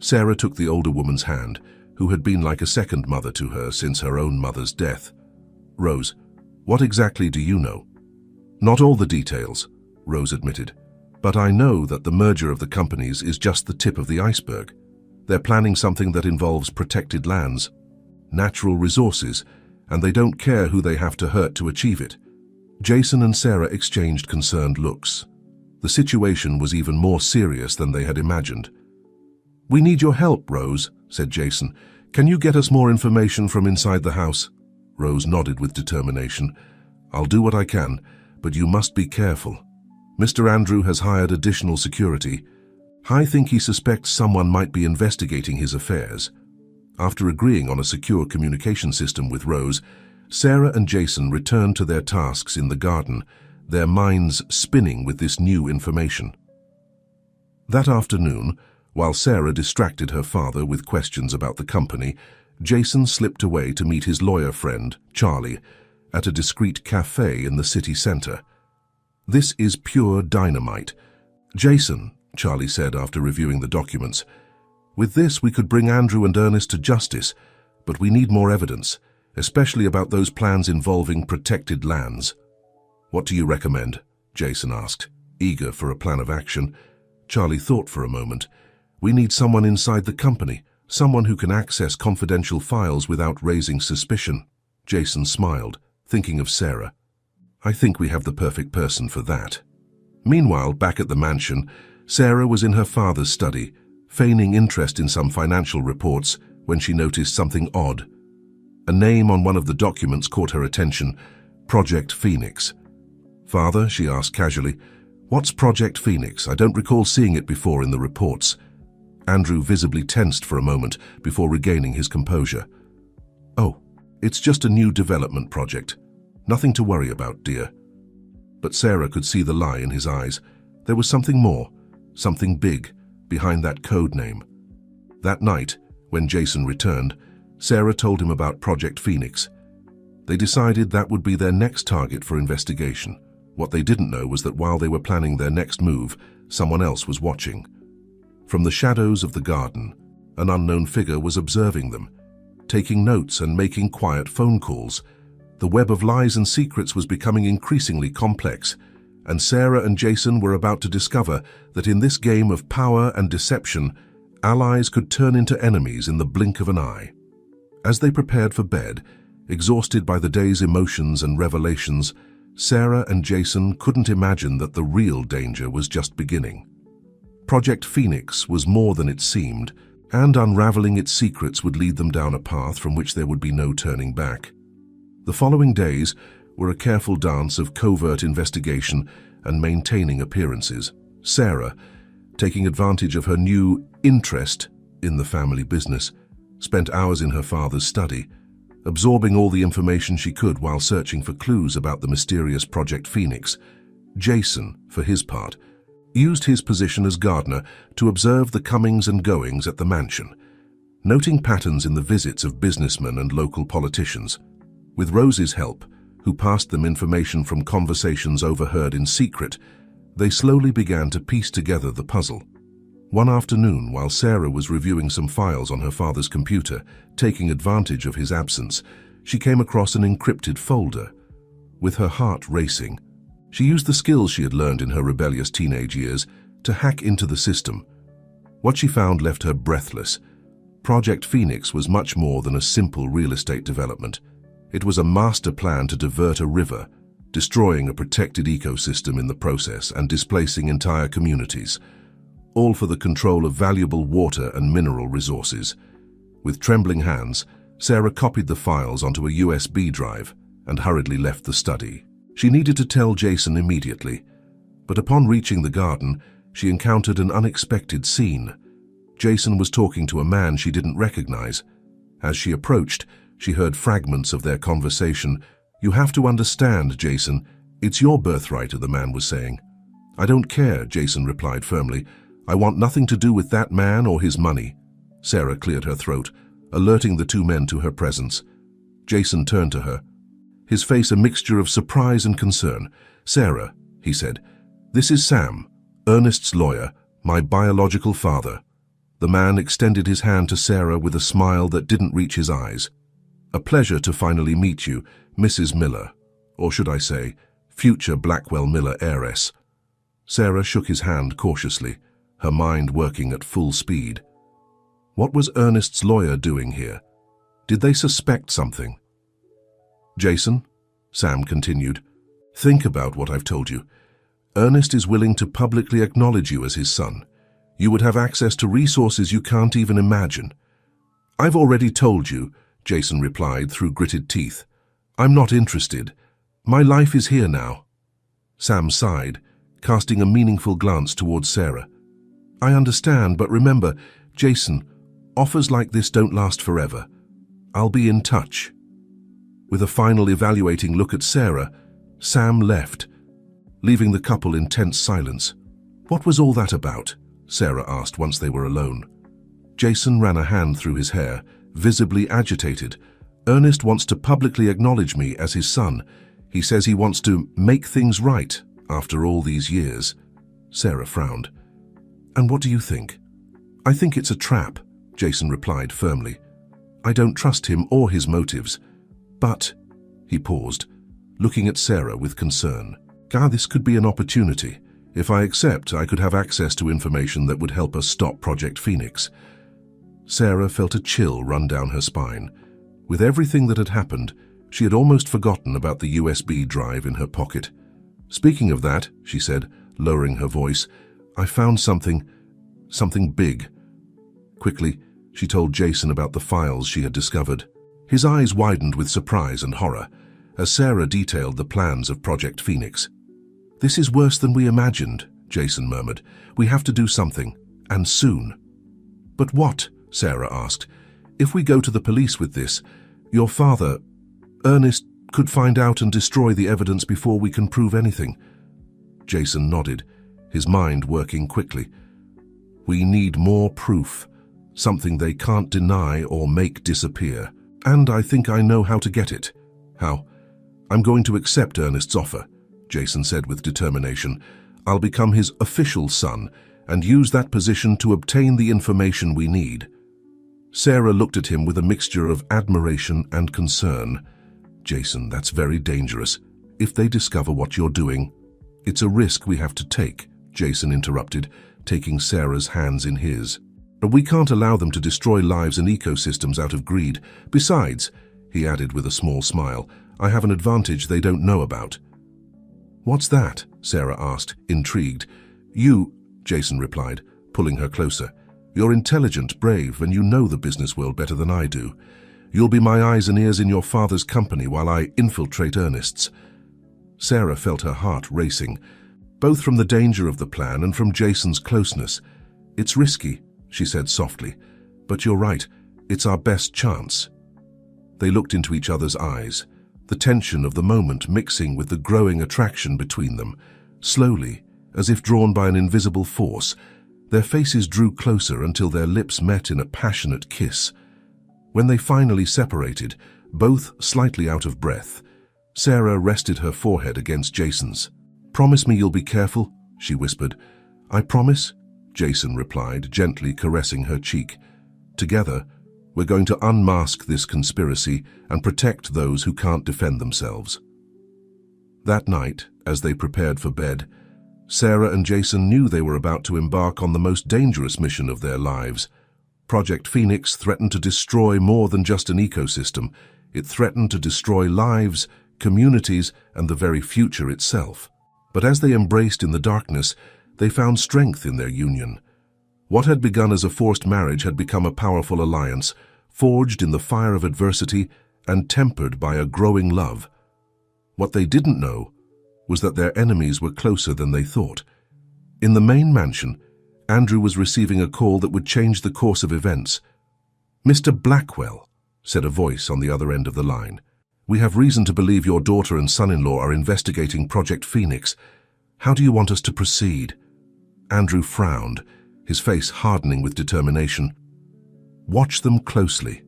Sarah took the older woman's hand, who had been like a second mother to her since her own mother's death. Rose, what exactly do you know? Not all the details, Rose admitted, but I know that the merger of the companies is just the tip of the iceberg. They're planning something that involves protected lands, natural resources, and they don't care who they have to hurt to achieve it. Jason and Sarah exchanged concerned looks. The situation was even more serious than they had imagined. We need your help, Rose, said Jason. Can you get us more information from inside the house? Rose nodded with determination. I'll do what I can, but you must be careful. Mr. Andrew has hired additional security. I think he suspects someone might be investigating his affairs. After agreeing on a secure communication system with Rose, Sarah and Jason returned to their tasks in the garden, their minds spinning with this new information. That afternoon, while Sarah distracted her father with questions about the company, Jason slipped away to meet his lawyer friend, Charlie, at a discreet cafe in the city center. This is pure dynamite. Jason, Charlie said after reviewing the documents, with this we could bring Andrew and Ernest to justice, but we need more evidence, especially about those plans involving protected lands. What do you recommend? Jason asked, eager for a plan of action. Charlie thought for a moment. We need someone inside the company, someone who can access confidential files without raising suspicion. Jason smiled, thinking of Sarah. I think we have the perfect person for that. Meanwhile, back at the mansion, Sarah was in her father's study, feigning interest in some financial reports when she noticed something odd. A name on one of the documents caught her attention, Project Phoenix. Father, she asked casually, what's Project Phoenix? I don't recall seeing it before in the reports. Andrew visibly tensed for a moment before regaining his composure. Oh, it's just a new development project. Nothing to worry about, dear. But Sarah could see the lie in his eyes. There was something more, something big, behind that code name. That night, when Jason returned, Sarah told him about Project Phoenix. They decided that would be their next target for investigation. What they didn't know was that while they were planning their next move, someone else was watching. From the shadows of the garden, an unknown figure was observing them, taking notes and making quiet phone calls. The web of lies and secrets was becoming increasingly complex, and Sarah and Jason were about to discover that in this game of power and deception, allies could turn into enemies in the blink of an eye. As they prepared for bed, exhausted by the day's emotions and revelations, Sarah and Jason couldn't imagine that the real danger was just beginning. Project Phoenix was more than it seemed, and unraveling its secrets would lead them down a path from which there would be no turning back. The following days were a careful dance of covert investigation and maintaining appearances. Sarah, taking advantage of her new interest in the family business, spent hours in her father's study, absorbing all the information she could while searching for clues about the mysterious Project Phoenix. Jason, for his part, used his position as gardener to observe the comings and goings at the mansion, noting patterns in the visits of businessmen and local politicians. With Rose's help, who passed them information from conversations overheard in secret, they slowly began to piece together the puzzle. One afternoon, while Sarah was reviewing some files on her father's computer, taking advantage of his absence, she came across an encrypted folder. With her heart racing, she used the skills she had learned in her rebellious teenage years to hack into the system. What she found left her breathless. Project Phoenix was much more than a simple real estate development. It was a master plan to divert a river, destroying a protected ecosystem in the process and displacing entire communities, all for the control of valuable water and mineral resources. With trembling hands, Sarah copied the files onto a USB drive and hurriedly left the study. She needed to tell Jason immediately, but upon reaching the garden, she encountered an unexpected scene. Jason was talking to a man she didn't recognize. As she approached, she heard fragments of their conversation. "You have to understand, Jason. It's your birthright," the man was saying. "I don't care," Jason replied firmly. "I want nothing to do with that man or his money." Sarah cleared her throat, alerting the two men to her presence. Jason turned to her, his face a mixture of surprise and concern. "Sarah," he said, "this is Sam, Ernest's lawyer, my biological father." The man extended his hand to Sarah with a smile that didn't reach his eyes. "A pleasure to finally meet you, Mrs. Miller, or should I say, future Blackwell Miller heiress." Sarah shook his hand cautiously, her mind working at full speed. What was Ernest's lawyer doing here? Did they suspect something? "Jason," Sam continued, "think about what I've told you. Ernest is willing to publicly acknowledge you as his son. You would have access to resources you can't even imagine." "I've already told you," Jason replied through gritted teeth. "I'm not interested. My life is here now." Sam sighed, casting a meaningful glance towards Sarah. "I understand, but remember, Jason, offers like this don't last forever. I'll be in touch." With a final evaluating look at Sarah, Sam left, leaving the couple in tense silence. "What was all that about?" Sarah asked once they were alone. Jason ran a hand through his hair, visibly agitated. "Ernest wants to publicly acknowledge me as his son. He says he wants to make things right after all these years." Sarah frowned. "And what do you think?" "I think it's a trap," Jason replied firmly. "I don't trust him or his motives. But," he paused, looking at Sarah with concern, "this could be an opportunity. If I accept, I could have access to information that would help us stop Project Phoenix." Sarah felt a chill run down her spine. With everything that had happened, she had almost forgotten about the USB drive in her pocket. "Speaking of that," she said, lowering her voice, "I found something big." Quickly, she told Jason about the files she had discovered. His eyes widened with surprise and horror as Sarah detailed the plans of Project Phoenix. "This is worse than we imagined," Jason murmured. "We have to do something, and soon." "But what?" Sarah asked. "If we go to the police with this, your father, Ernest, could find out and destroy the evidence before we can prove anything." Jason nodded, his mind working quickly. "We need more proof, something they can't deny or make disappear. And I think I know how to get it." "How?" "I'm going to accept Ernest's offer," Jason said with determination. "I'll become his official son and use that position to obtain the information we need." Sarah looked at him with a mixture of admiration and concern. "Jason, that's very dangerous. If they discover what you're doing..." "It's a risk we have to take," Jason interrupted, taking Sarah's hands in his. "But we can't allow them to destroy lives and ecosystems out of greed. Besides," he added with a small smile, "I have an advantage they don't know about." "What's that?" Sarah asked, intrigued. "You," Jason replied, pulling her closer. "You're intelligent, brave, and you know the business world better than I do. You'll be my eyes and ears in your father's company while I infiltrate Ernest's." Sarah felt her heart racing, both from the danger of the plan and from Jason's closeness. "It's risky," she said softly, "but you're right, it's our best chance." They looked into each other's eyes, the tension of the moment mixing with the growing attraction between them. Slowly, as if drawn by an invisible force, their faces drew closer until their lips met in a passionate kiss. When they finally separated, both slightly out of breath, Sarah rested her forehead against Jason's. "Promise me you'll be careful," she whispered. "I promise," Jason replied, gently caressing her cheek. "Together, we're going to unmask this conspiracy and protect those who can't defend themselves." That night, as they prepared for bed, Sarah and Jason knew they were about to embark on the most dangerous mission of their lives. Project Phoenix threatened to destroy more than just an ecosystem. It threatened to destroy lives, communities, and the very future itself. But as they embraced in the darkness, they found strength in their union. What had begun as a forced marriage had become a powerful alliance, forged in the fire of adversity and tempered by a growing love. What they didn't know was that their enemies were closer than they thought. In the main mansion, Andrew was receiving a call that would change the course of events. "Mr. Blackwell," said a voice on the other end of the line. "We have reason to believe your daughter and son-in-law are investigating Project Phoenix. How do you want us to proceed?" Andrew frowned, his face hardening with determination. "Watch them closely.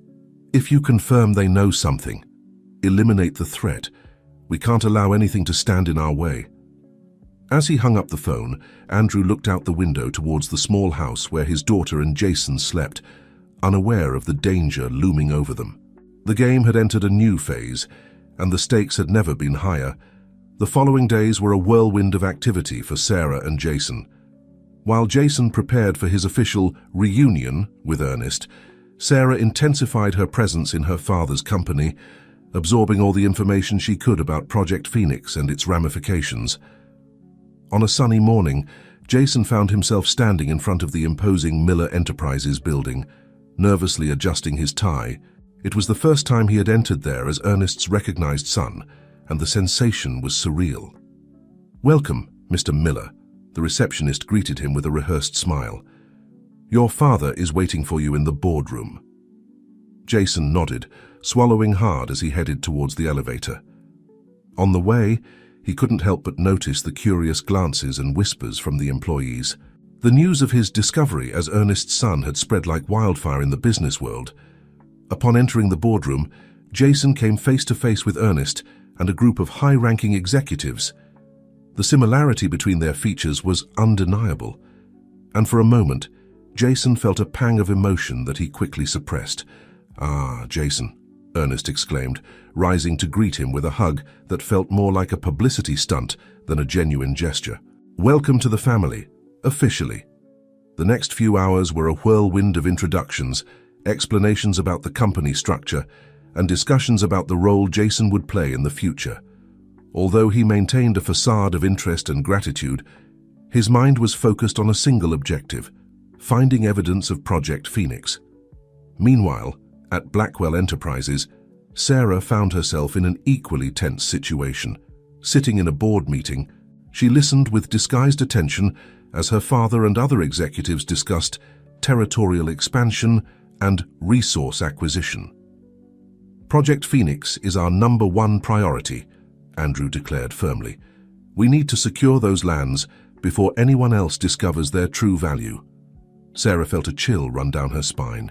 If you confirm they know something, eliminate the threat. We can't allow anything to stand in our way." As he hung up the phone, Andrew looked out the window towards the small house where his daughter and Jason slept, unaware of the danger looming over them. The game had entered a new phase, and the stakes had never been higher. The following days were a whirlwind of activity for Sarah and Jason. While Jason prepared for his official reunion with Ernest, Sarah intensified her presence in her father's company, absorbing all the information she could about Project Phoenix and its ramifications. On a sunny morning, Jason found himself standing in front of the imposing Miller Enterprises building, nervously adjusting his tie. It was the first time he had entered there as Ernest's recognized son, and the sensation was surreal. "Welcome, Mr. Miller," the receptionist greeted him with a rehearsed smile. "Your father is waiting for you in the boardroom." Jason nodded, swallowing hard as he headed towards the elevator. On the way, he couldn't help but notice the curious glances and whispers from the employees. The news of his discovery as Ernest's son had spread like wildfire in the business world. Upon entering the boardroom, Jason came face to face with Ernest and a group of high-ranking executives. The similarity between their features was undeniable, and for a moment, Jason felt a pang of emotion that he quickly suppressed. "Ah, Jason," Ernest exclaimed, rising to greet him with a hug that felt more like a publicity stunt than a genuine gesture. "Welcome to the family, officially." The next few hours were a whirlwind of introductions, explanations about the company structure, and discussions about the role Jason would play in the future. Although he maintained a facade of interest and gratitude, his mind was focused on a single objective: finding evidence of Project Phoenix. Meanwhile, at Blackwell Enterprises, Sarah found herself in an equally tense situation. Sitting in a board meeting, she listened with disguised attention as her father and other executives discussed territorial expansion and resource acquisition. "Project Phoenix is our #1 priority," Andrew declared firmly. "We need to secure those lands before anyone else discovers their true value." Sarah felt a chill run down her spine.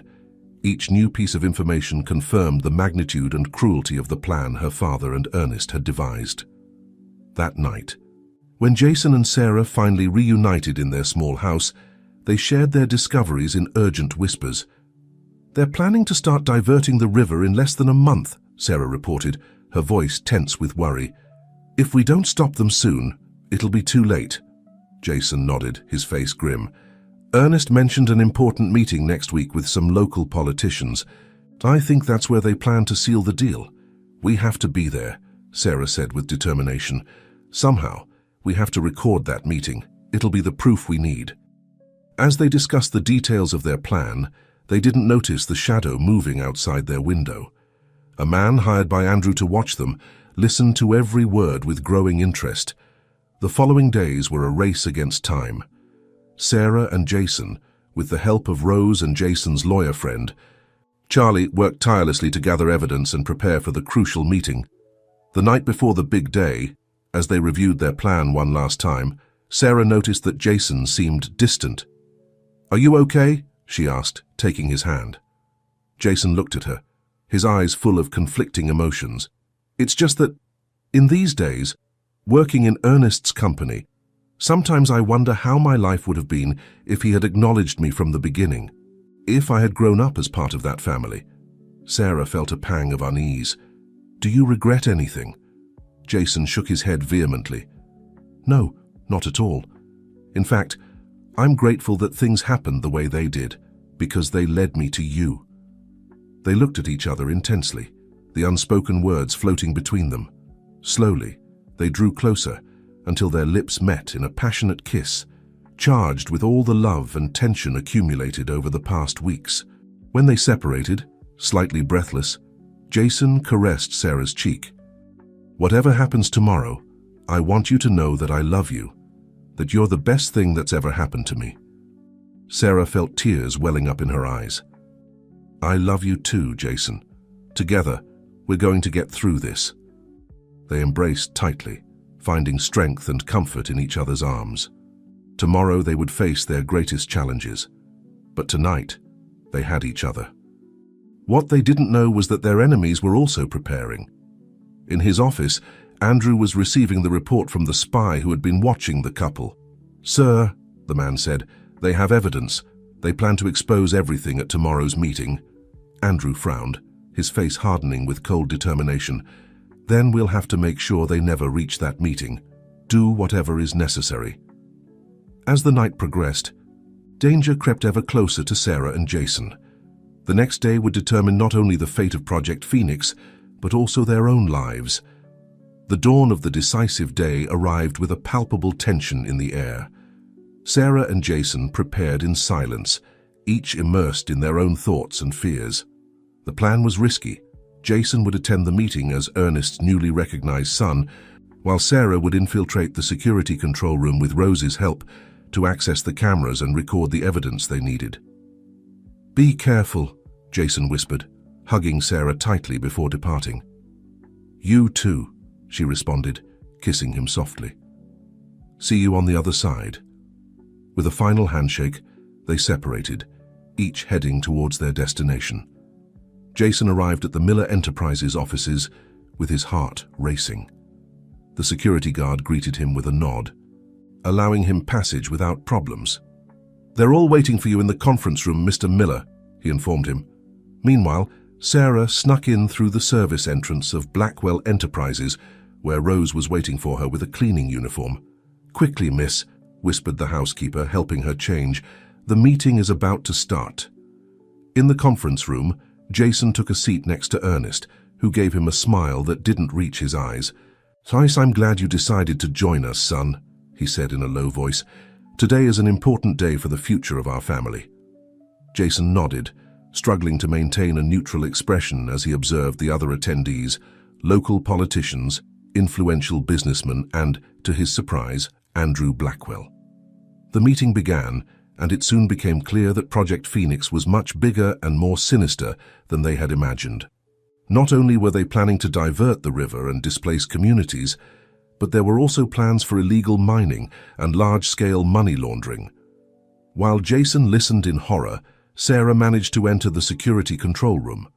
Each new piece of information confirmed the magnitude and cruelty of the plan her father and Ernest had devised. That night, when Jason and Sarah finally reunited in their small house, they shared their discoveries in urgent whispers. "They're planning to start diverting the river in less than a month," Sarah reported, her voice tense with worry. "If we don't stop them soon, it'll be too late." Jason nodded, his face grim. "Ernest mentioned an important meeting next week with some local politicians. I think that's where they plan to seal the deal. We have to be there," Sarah said with determination. "Somehow, we have to record that meeting. It'll be the proof we need." As they discussed the details of their plan, they didn't notice the shadow moving outside their window. A man hired by Andrew to watch them listened to every word with growing interest. The following days were a race against time. Sarah and Jason, with the help of Rose and Jason's lawyer friend, Charlie, worked tirelessly to gather evidence and prepare for the crucial meeting. The night before the big day, as they reviewed their plan one last time, Sarah noticed that Jason seemed distant. "Are you okay?" she asked, taking his hand. Jason looked at her, his eyes full of conflicting emotions. "It's just that, in these days, working in Ernest's company, sometimes I wonder how my life would have been if he had acknowledged me from the beginning, if I had grown up as part of that family." Sarah felt a pang of unease. "Do you regret anything?" Jason shook his head vehemently. "No, not at all. In fact, I'm grateful that things happened the way they did, because they led me to you." They looked at each other intensely, the unspoken words floating between them. Slowly, they drew closer, until their lips met in a passionate kiss, charged with all the love and tension accumulated over the past weeks. When they separated, slightly breathless, Jason caressed Sarah's cheek. "Whatever happens tomorrow, I want you to know that I love you, that you're the best thing that's ever happened to me." Sarah felt tears welling up in her eyes. "I love you too, Jason," Together, we're going to get through this." They embraced tightly, finding strength and comfort in each other's arms. Tomorrow they would face their greatest challenges, but tonight they had each other. What they didn't know was that their enemies were also preparing. In his office, Andrew was receiving the report from the spy who had been watching the couple. "Sir," the man said, "they have evidence. They plan to expose everything at tomorrow's meeting." Andrew frowned, his face hardening with cold determination. "Then we'll have to make sure they never reach that meeting. Do whatever is necessary." As the night progressed, danger crept ever closer to Sarah and Jason. The next day would determine not only the fate of Project Phoenix, but also their own lives. The dawn of the decisive day arrived with a palpable tension in the air. Sarah and Jason prepared in silence, each immersed in their own thoughts and fears. The plan was risky. Jason would attend the meeting as Ernest's newly recognized son, while Sarah would infiltrate the security control room with Rose's help to access the cameras and record the evidence they needed. "Be careful," Jason whispered, hugging Sarah tightly before departing. "You too," she responded, kissing him softly. "See you on the other side." With a final handshake, they separated, each heading towards their destination. Jason arrived at the Miller Enterprises offices with his heart racing. The security guard greeted him with a nod, allowing him passage without problems. "They're all waiting for you in the conference room, Mr. Miller," he informed him. Meanwhile, Sarah snuck in through the service entrance of Blackwell Enterprises, where Rose was waiting for her with a cleaning uniform. "Quickly, miss," whispered the housekeeper, helping her change. "The meeting is about to start." In the conference room, Jason took a seat next to Ernest, who gave him a smile that didn't reach his eyes. "I'm glad you decided to join us, son," he said in a low voice. "Today is an important day for the future of our family." Jason nodded, struggling to maintain a neutral expression as he observed the other attendees, local politicians, influential businessmen, and, to his surprise, Andrew Blackwell. The meeting began, and it soon became clear that Project Phoenix was much bigger and more sinister than they had imagined. Not only were they planning to divert the river and displace communities, but there were also plans for illegal mining and large-scale money laundering. While Jason listened in horror, Sarah managed to enter the security control room.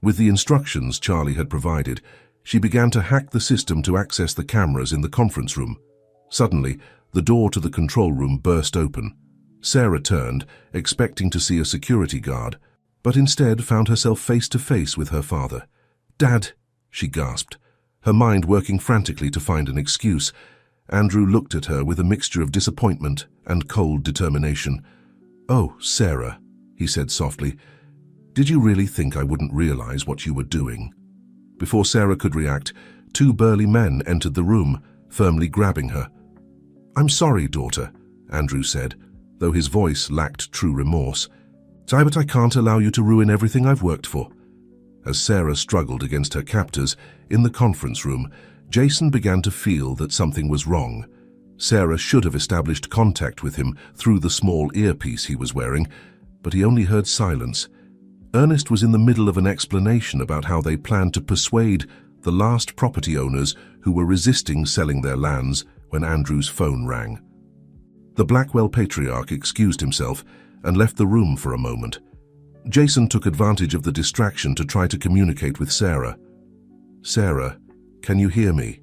With the instructions Charlie had provided, she began to hack the system to access the cameras in the conference room. Suddenly, the door to the control room burst open. Sarah turned, expecting to see a security guard, but instead found herself face to face with her father. "Dad," she gasped, her mind working frantically to find an excuse. Andrew looked at her with a mixture of disappointment and cold determination. "Oh, Sarah," he said softly, "did you really think I wouldn't realize what you were doing?" Before Sarah could react, two burly men entered the room, firmly grabbing her. "I'm sorry, daughter," Andrew said, though his voice lacked true remorse. "But I can't allow you to ruin everything I've worked for." As Sarah struggled against her captors in the conference room, Jason began to feel that something was wrong. Sarah should have established contact with him through the small earpiece he was wearing, but he only heard silence. Ernest was in the middle of an explanation about how they planned to persuade the last property owners who were resisting selling their lands when Andrew's phone rang. The Blackwell patriarch excused himself and left the room for a moment. Jason took advantage of the distraction to try to communicate with Sarah. "Sarah, can you hear me?"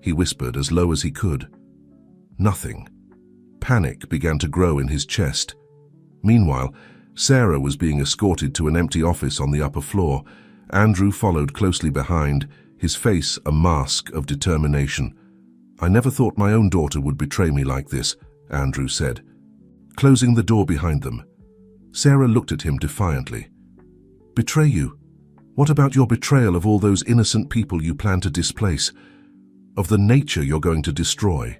he whispered as low as he could. Nothing. Panic began to grow in his chest. Meanwhile, Sarah was being escorted to an empty office on the upper floor. Andrew followed closely behind, his face a mask of determination. "I never thought my own daughter would betray me like this," Andrew said. Closing the door behind them, Sarah looked at him defiantly. "Betray you? What about your betrayal of all those innocent people you plan to displace? Of the nature you're going to destroy?"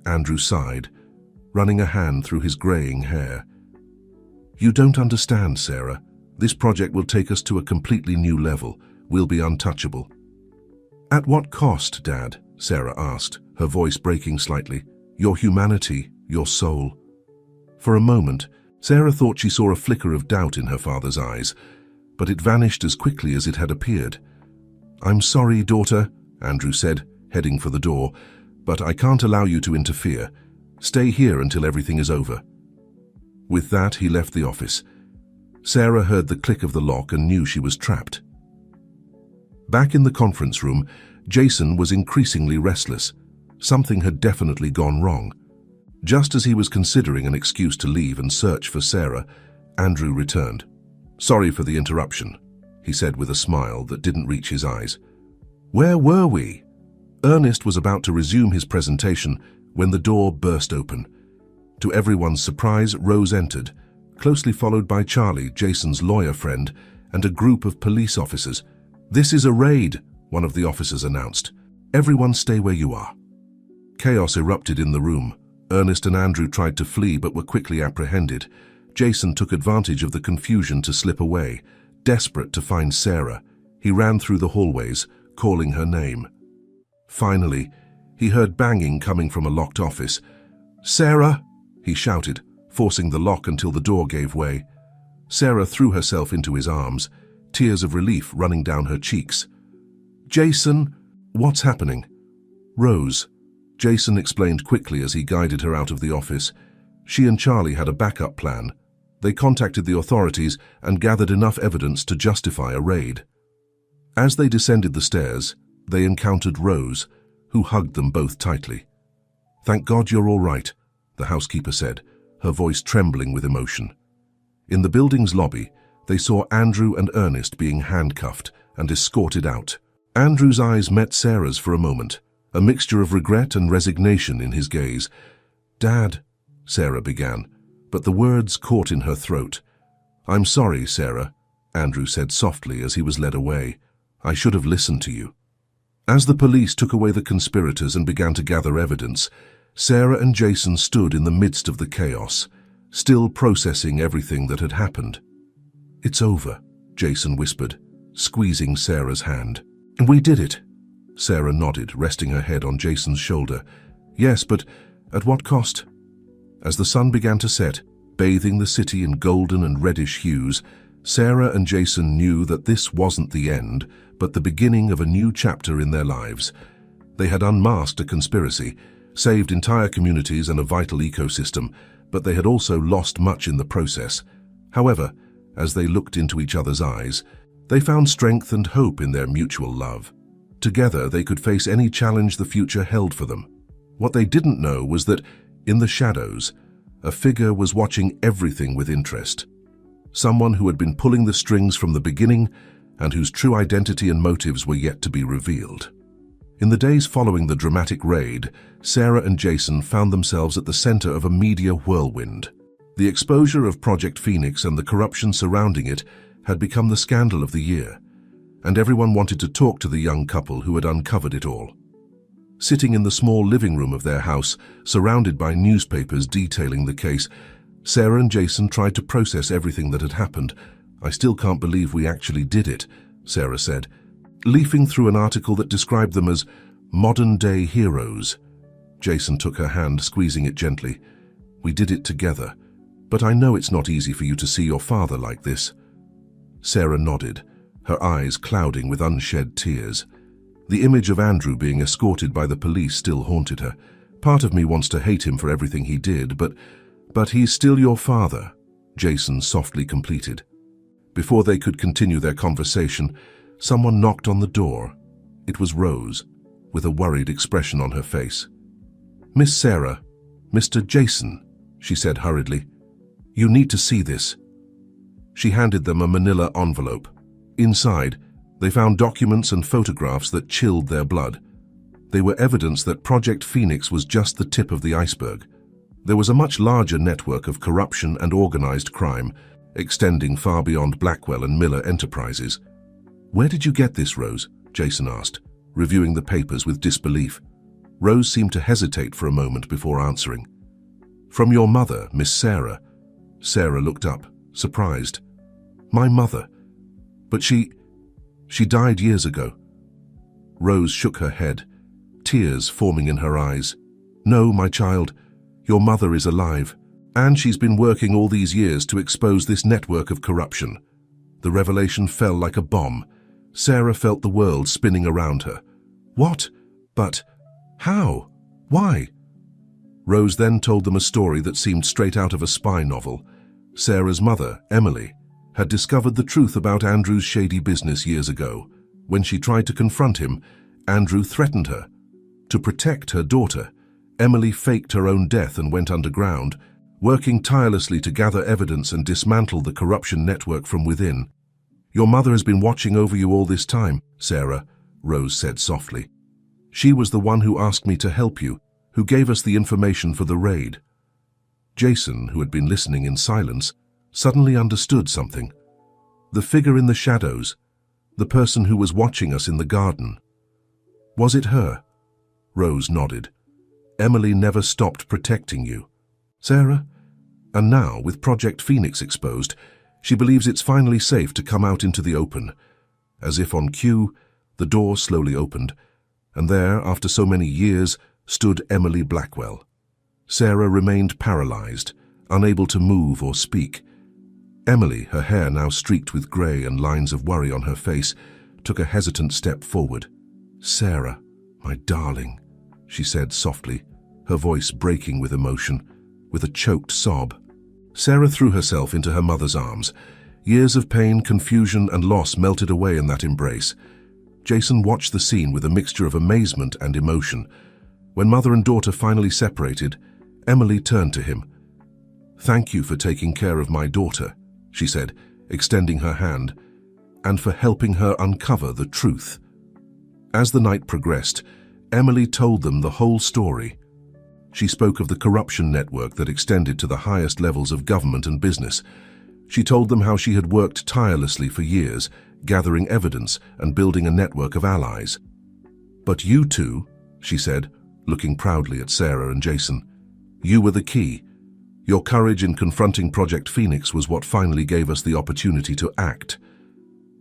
Andrew sighed, running a hand through his graying hair. "You don't understand, Sarah. This project will take us to a completely new level. We'll be untouchable." "At what cost, Dad?" Sarah asked, her voice breaking slightly. "Your humanity, your soul." For a moment, Sarah thought she saw a flicker of doubt in her father's eyes, but it vanished as quickly as it had appeared. "I'm sorry, daughter," Andrew said, heading for the door, "but I can't allow you to interfere. Stay here until everything is over." With that, he left the office. Sarah heard the click of the lock and knew she was trapped. Back in the conference room, Jason was increasingly restless. Something had definitely gone wrong. Just as he was considering an excuse to leave and search for Sarah, Andrew returned. "Sorry for the interruption," he said with a smile that didn't reach his eyes. "Where were we?" Ernest was about to resume his presentation when the door burst open. To everyone's surprise, Rose entered, closely followed by Charlie, Jason's lawyer friend, and a group of police officers. "This is a raid," one of the officers announced. "Everyone stay where you are." Chaos erupted in the room. Ernest and Andrew tried to flee but were quickly apprehended. Jason took advantage of the confusion to slip away. Desperate to find Sarah, he ran through the hallways, calling her name. Finally, he heard banging coming from a locked office. "Sarah!" he shouted, forcing the lock until the door gave way. Sarah threw herself into his arms, tears of relief running down her cheeks. "Jason, what's happening?" "Rose," Jason explained quickly as he guided her out of the office. She and Charlie had a backup plan. They contacted the authorities and gathered enough evidence to justify a raid. As they descended the stairs, they encountered Rose, who hugged them both tightly. "Thank God you're all right," the housekeeper said, her voice trembling with emotion. In the building's lobby, they saw Andrew and Ernest being handcuffed and escorted out. Andrew's eyes met Sarah's for a moment, a mixture of regret and resignation in his gaze. "Dad," Sarah began, but the words caught in her throat. "I'm sorry, Sarah," Andrew said softly as he was led away. "I should have listened to you." As the police took away the conspirators and began to gather evidence, Sarah and Jason stood in the midst of the chaos, still processing everything that had happened. "It's over," Jason whispered, squeezing Sarah's hand. "We did it." Sarah nodded, resting her head on Jason's shoulder. "Yes, but at what cost?" As the sun began to set, bathing the city in golden and reddish hues, Sarah and Jason knew that this wasn't the end, but the beginning of a new chapter in their lives. They had unmasked a conspiracy, saved entire communities and a vital ecosystem, but they had also lost much in the process. However, as they looked into each other's eyes, they found strength and hope in their mutual love. Together, they could face any challenge the future held for them. What they didn't know was that, in the shadows, a figure was watching everything with interest. Someone who had been pulling the strings from the beginning and whose true identity and motives were yet to be revealed. In the days following the dramatic raid, Sarah and Jason found themselves at the center of a media whirlwind. The exposure of Project Phoenix and the corruption surrounding it had become the scandal of the year, and everyone wanted to talk to the young couple who had uncovered it all. Sitting in the small living room of their house, surrounded by newspapers detailing the case, Sarah and Jason tried to process everything that had happened. "I still can't believe we actually did it," Sarah said, leafing through an article that described them as modern-day heroes. Jason took her hand, squeezing it gently. "We did it together, but I know it's not easy for you to see your father like this." Sarah nodded, her eyes clouding with unshed tears. The image of Andrew being escorted by the police still haunted her. "Part of me wants to hate him for everything he did, but he's still your father," Jason softly completed. Before they could continue their conversation, someone knocked on the door. It was Rose, with a worried expression on her face. "Miss Sarah, Mr. Jason," she said hurriedly. "You need to see this." She handed them a manila envelope. Inside, they found documents and photographs that chilled their blood. They were evidence that Project Phoenix was just the tip of the iceberg. There was a much larger network of corruption and organized crime, extending far beyond Blackwell and Miller Enterprises. "Where did you get this, Rose?" Jason asked, reviewing the papers with disbelief. Rose seemed to hesitate for a moment before answering. "From your mother, Miss Sarah." Sarah looked up, surprised. "My mother? But she died years ago." Rose shook her head, tears forming in her eyes. "No, my child, your mother is alive, and she's been working all these years to expose this network of corruption. The revelation fell like a bomb. Sarah felt the world spinning around her. What? But how? Why? Rose then told them a story that seemed straight out of a spy novel. Sarah's mother, Emily, had discovered the truth about Andrew's shady business years ago. When she tried to confront him, Andrew threatened her. To protect her daughter, Emily faked her own death and went underground, working tirelessly to gather evidence and dismantle the corruption network from within. "Your mother has been watching over you all this time, Sarah," Rose said softly. "She was the one who asked me to help you, who gave us the information for the raid." Jason, who had been listening in silence, suddenly understood something. The figure in the shadows, the person who was watching us in the garden. Was it her? Rose nodded. "Emily never stopped protecting you, Sarah. And now, with Project Phoenix exposed, she believes it's finally safe to come out into the open." As if on cue, the door slowly opened, and there, after so many years, stood Emily Blackwell. Sarah remained paralyzed, unable to move or speak. Emily, her hair now streaked with grey and lines of worry on her face, took a hesitant step forward. "Sarah, my darling," she said softly, her voice breaking with emotion, with a choked sob. Sarah threw herself into her mother's arms. Years of pain, confusion, and loss melted away in that embrace. Jason watched the scene with a mixture of amazement and emotion. When mother and daughter finally separated, Emily turned to him. "Thank you for taking care of my daughter," she said, extending her hand, "and for helping her uncover the truth." As the night progressed, Emily told them the whole story. She spoke of the corruption network that extended to the highest levels of government and business. She told them how she had worked tirelessly for years, gathering evidence and building a network of allies. "But you two," she said, looking proudly at Sarah and Jason, "you were the key. Your courage in confronting Project Phoenix was what finally gave us the opportunity to act."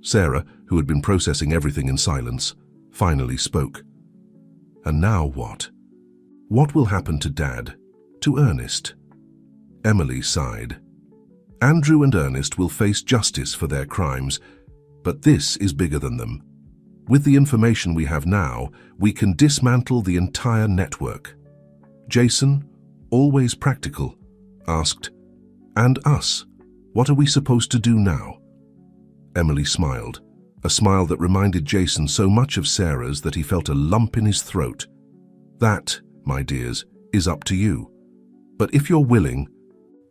Sarah, who had been processing everything in silence, finally spoke. "And now what? What will happen to Dad? To Ernest?" Emily sighed. "Andrew and Ernest will face justice for their crimes, but this is bigger than them. With the information we have now, we can dismantle the entire network." Jason, always practical, asked, "And us? What are we supposed to do now?" Emily smiled, a smile that reminded Jason so much of Sarah's that he felt a lump in his throat. "That, my dears, is up to you. But if you're willing,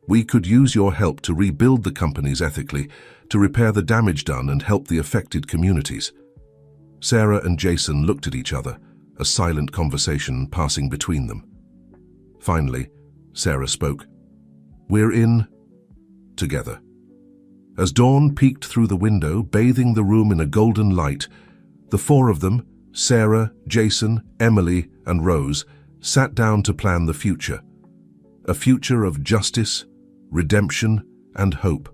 we could use your help to rebuild the companies ethically, to repair the damage done and help the affected communities." Sarah and Jason looked at each other, a silent conversation passing between them. Finally, Sarah spoke. "We're in together." As dawn peeked through the window, bathing the room in a golden light, the four of them, Sarah, Jason, Emily, and Rose, sat down to plan the future. A future of justice, redemption, and hope.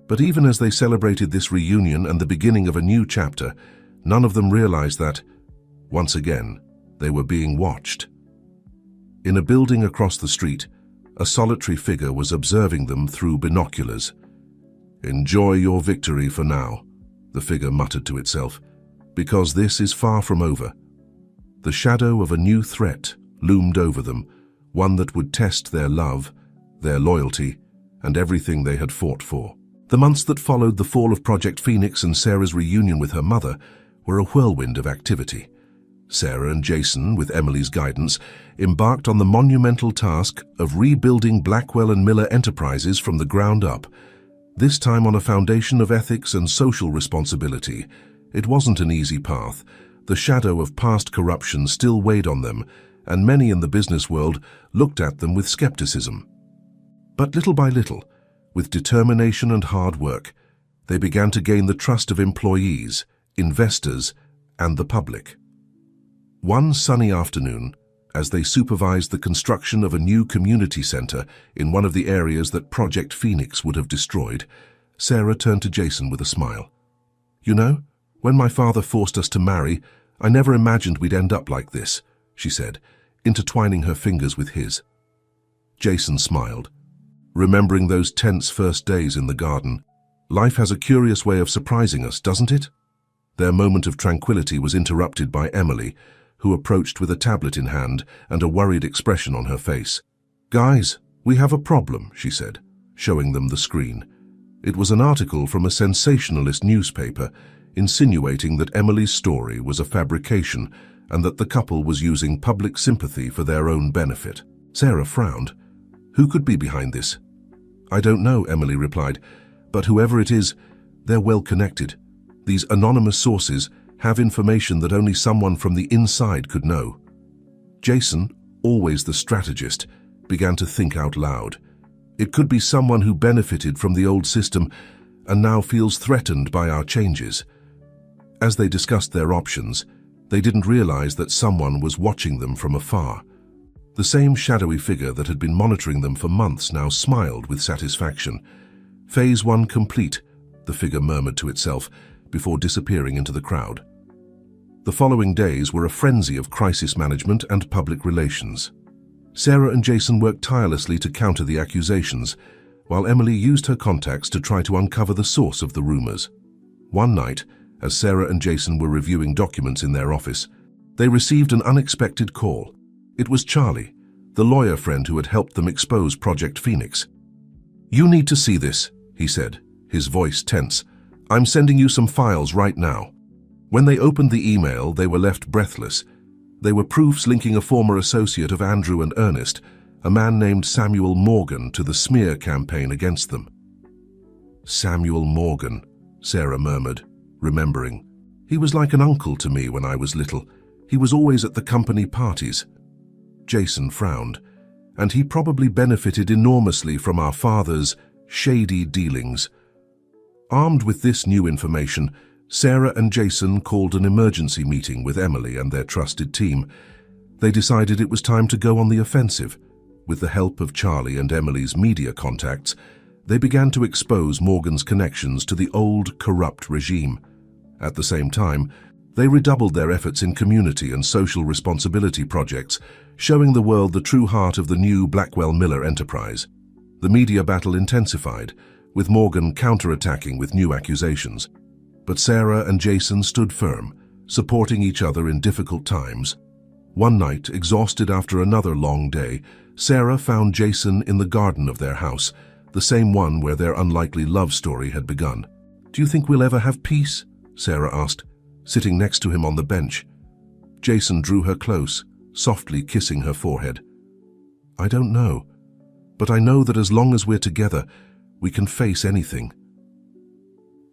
But even as they celebrated this reunion and the beginning of a new chapter, none of them realized that, once again, they were being watched. In a building across the street, a solitary figure was observing them through binoculars. "Enjoy your victory for now," the figure muttered to itself, "because this is far from over." The shadow of a new threat loomed over them, one that would test their love, their loyalty, and everything they had fought for. The months that followed the fall of Project Phoenix and Sarah's reunion with her mother were a whirlwind of activity. Sarah and Jason, with Emily's guidance, embarked on the monumental task of rebuilding Blackwell and Miller Enterprises from the ground up, this time on a foundation of ethics and social responsibility. It wasn't an easy path. The shadow of past corruption still weighed on them, and many in the business world looked at them with skepticism. But little by little, with determination and hard work, they began to gain the trust of employees, investors, and the public. One sunny afternoon, as they supervised the construction of a new community center in one of the areas that Project Phoenix would have destroyed, Sarah turned to Jason with a smile. "You know, when my father forced us to marry, I never imagined we'd end up like this," she said, intertwining her fingers with his. Jason smiled, remembering those tense first days in the garden. Life has a curious way of surprising us, doesn't it? Their moment of tranquility was interrupted by Emily, who approached with a tablet in hand and a worried expression on her face. "Guys, we have a problem," she said, showing them the screen. It was an article from a sensationalist newspaper insinuating that Emily's story was a fabrication and that the couple was using public sympathy for their own benefit. Sarah frowned. "Who could be behind this?" "I don't know," Emily replied, "but whoever it is, they're well connected. These anonymous sources have information that only someone from the inside could know." Jason, always the strategist, began to think out loud. It could be someone who benefited from the old system and now feels threatened by our changes. As they discussed their options, they didn't realize that someone was watching them from afar. The same shadowy figure that had been monitoring them for months now smiled with satisfaction. "Phase 1 complete," the figure murmured to itself before disappearing into the crowd. The following days were a frenzy of crisis management and public relations. Sarah and Jason worked tirelessly to counter the accusations, while Emily used her contacts to try to uncover the source of the rumors. One night, as Sarah and Jason were reviewing documents in their office, they received an unexpected call. It was Charlie, the lawyer friend who had helped them expose Project Phoenix. "You need to see this," he said, his voice tense. "I'm sending you some files right now." When they opened the email, they were left breathless. They were proofs linking a former associate of Andrew and Ernest, a man named Samuel Morgan, to the smear campaign against them. "Samuel Morgan," Sarah murmured, remembering. "He was like an uncle to me when I was little. He was always at the company parties." Jason frowned. "And he probably benefited enormously from our father's shady dealings." Armed with this new information, Sarah and Jason called an emergency meeting with Emily and their trusted team. They decided it was time to go on the offensive. With the help of Charlie and Emily's media contacts, they began to expose Morgan's connections to the old, corrupt regime. At the same time, they redoubled their efforts in community and social responsibility projects, showing the world the true heart of the new Blackwell-Miller enterprise. The media battle intensified, with Morgan counterattacking with new accusations. But Sarah and Jason stood firm, supporting each other in difficult times. One night, exhausted after another long day, Sarah found Jason in the garden of their house, the same one where their unlikely love story had begun. "Do you think we'll ever have peace?" Sarah asked, sitting next to him on the bench. Jason drew her close, softly kissing her forehead. "I don't know, but I know that as long as we're together, we can face anything."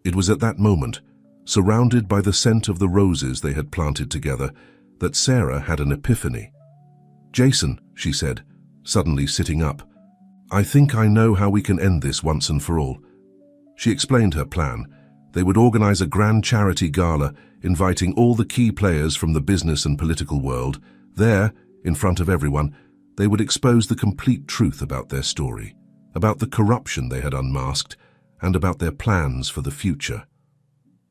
It was at that moment, surrounded by the scent of the roses they had planted together, that Sarah had an epiphany. "Jason," she said, suddenly sitting up, "I think I know how we can end this once and for all." She explained her plan. They would organize a grand charity gala, inviting all the key players from the business and political world. There, in front of everyone, they would expose the complete truth about their story, about the corruption they had unmasked, and about their plans for the future.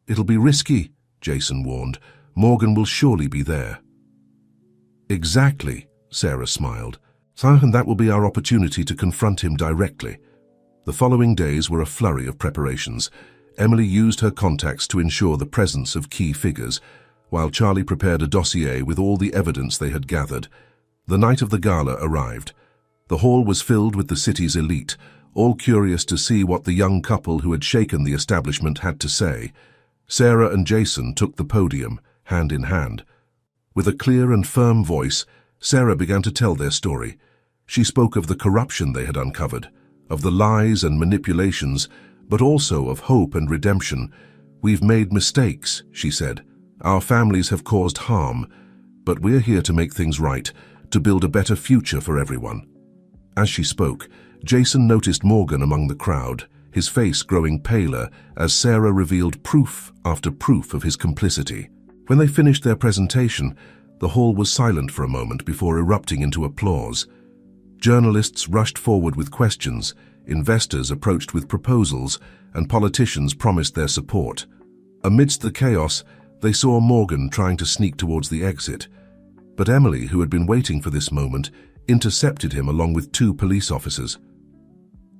"It'll be risky," Jason warned. "Morgan will surely be there." "Exactly," Sarah smiled. "And that will be our opportunity to confront him directly." The following days were a flurry of preparations. Emily used her contacts to ensure the presence of key figures, while Charlie prepared a dossier with all the evidence they had gathered. The night of the gala arrived. The hall was filled with the city's elite, all curious to see what the young couple who had shaken the establishment had to say. Sarah and Jason took the podium, hand in hand. With a clear and firm voice, Sarah began to tell their story. She spoke of the corruption they had uncovered, of the lies and manipulations, but also of hope and redemption. "We've made mistakes," she said. "Our families have caused harm, but we're here to make things right, to build a better future for everyone." As she spoke, Jason noticed Morgan among the crowd, his face growing paler as Sarah revealed proof after proof of his complicity. When they finished their presentation, the hall was silent for a moment before erupting into applause. Journalists rushed forward with questions, investors approached with proposals, and politicians promised their support. Amidst the chaos, they saw Morgan trying to sneak towards the exit. But Emily, who had been waiting for this moment, intercepted him along with 2 police officers.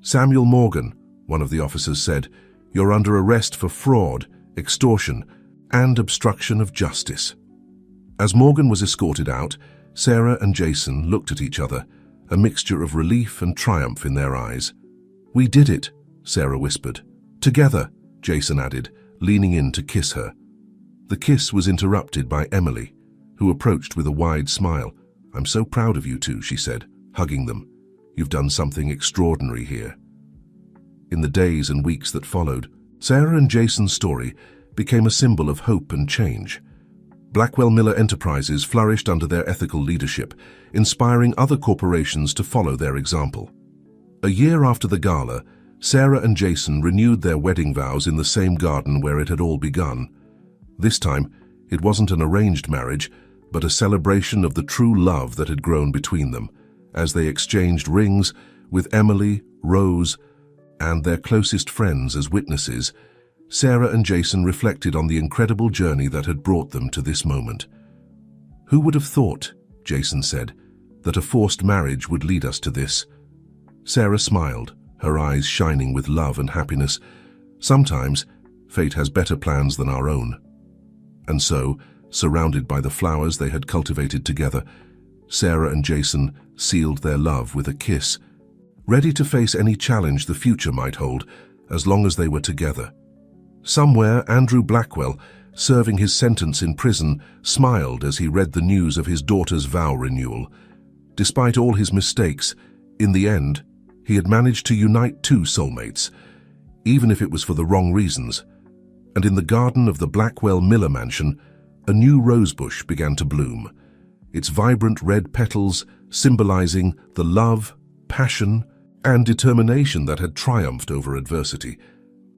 "Samuel Morgan," one of the officers said, You're under arrest for fraud, extortion, and obstruction of justice." As Morgan was escorted out, Sarah and Jason looked at each other, a mixture of relief and triumph in their eyes. "We did it," Sarah whispered. "Together," Jason added, leaning in to kiss her. The kiss was interrupted by Emily, who approached with a wide smile. "I'm so proud of you two," she said, hugging them. "You've done something extraordinary here." In the days and weeks that followed, Sarah and Jason's story became a symbol of hope and change. Blackwell Miller Enterprises flourished under their ethical leadership, inspiring other corporations to follow their example. A year after the gala, Sarah and Jason renewed their wedding vows in the same garden where it had all begun. This time, it wasn't an arranged marriage, but a celebration of the true love that had grown between them, as they exchanged rings with Emily, Rose, and their closest friends as witnesses. Sarah and Jason reflected on the incredible journey that had brought them to this moment. "Who would have thought," Jason said, "that a forced marriage would lead us to this?" Sarah smiled, her eyes shining with love and happiness. "Sometimes, fate has better plans than our own." And so, surrounded by the flowers they had cultivated together, Sarah and Jason sealed their love with a kiss, ready to face any challenge the future might hold, as long as they were together. Somewhere, Andrew Blackwell, serving his sentence in prison, smiled as he read the news of his daughter's vow renewal. Despite all his mistakes, in the end, he had managed to unite two soulmates, even if it was for the wrong reasons. And in the garden of the Blackwell Miller mansion, a new rosebush began to bloom, its vibrant red petals symbolizing the love, passion, and determination that had triumphed over adversity.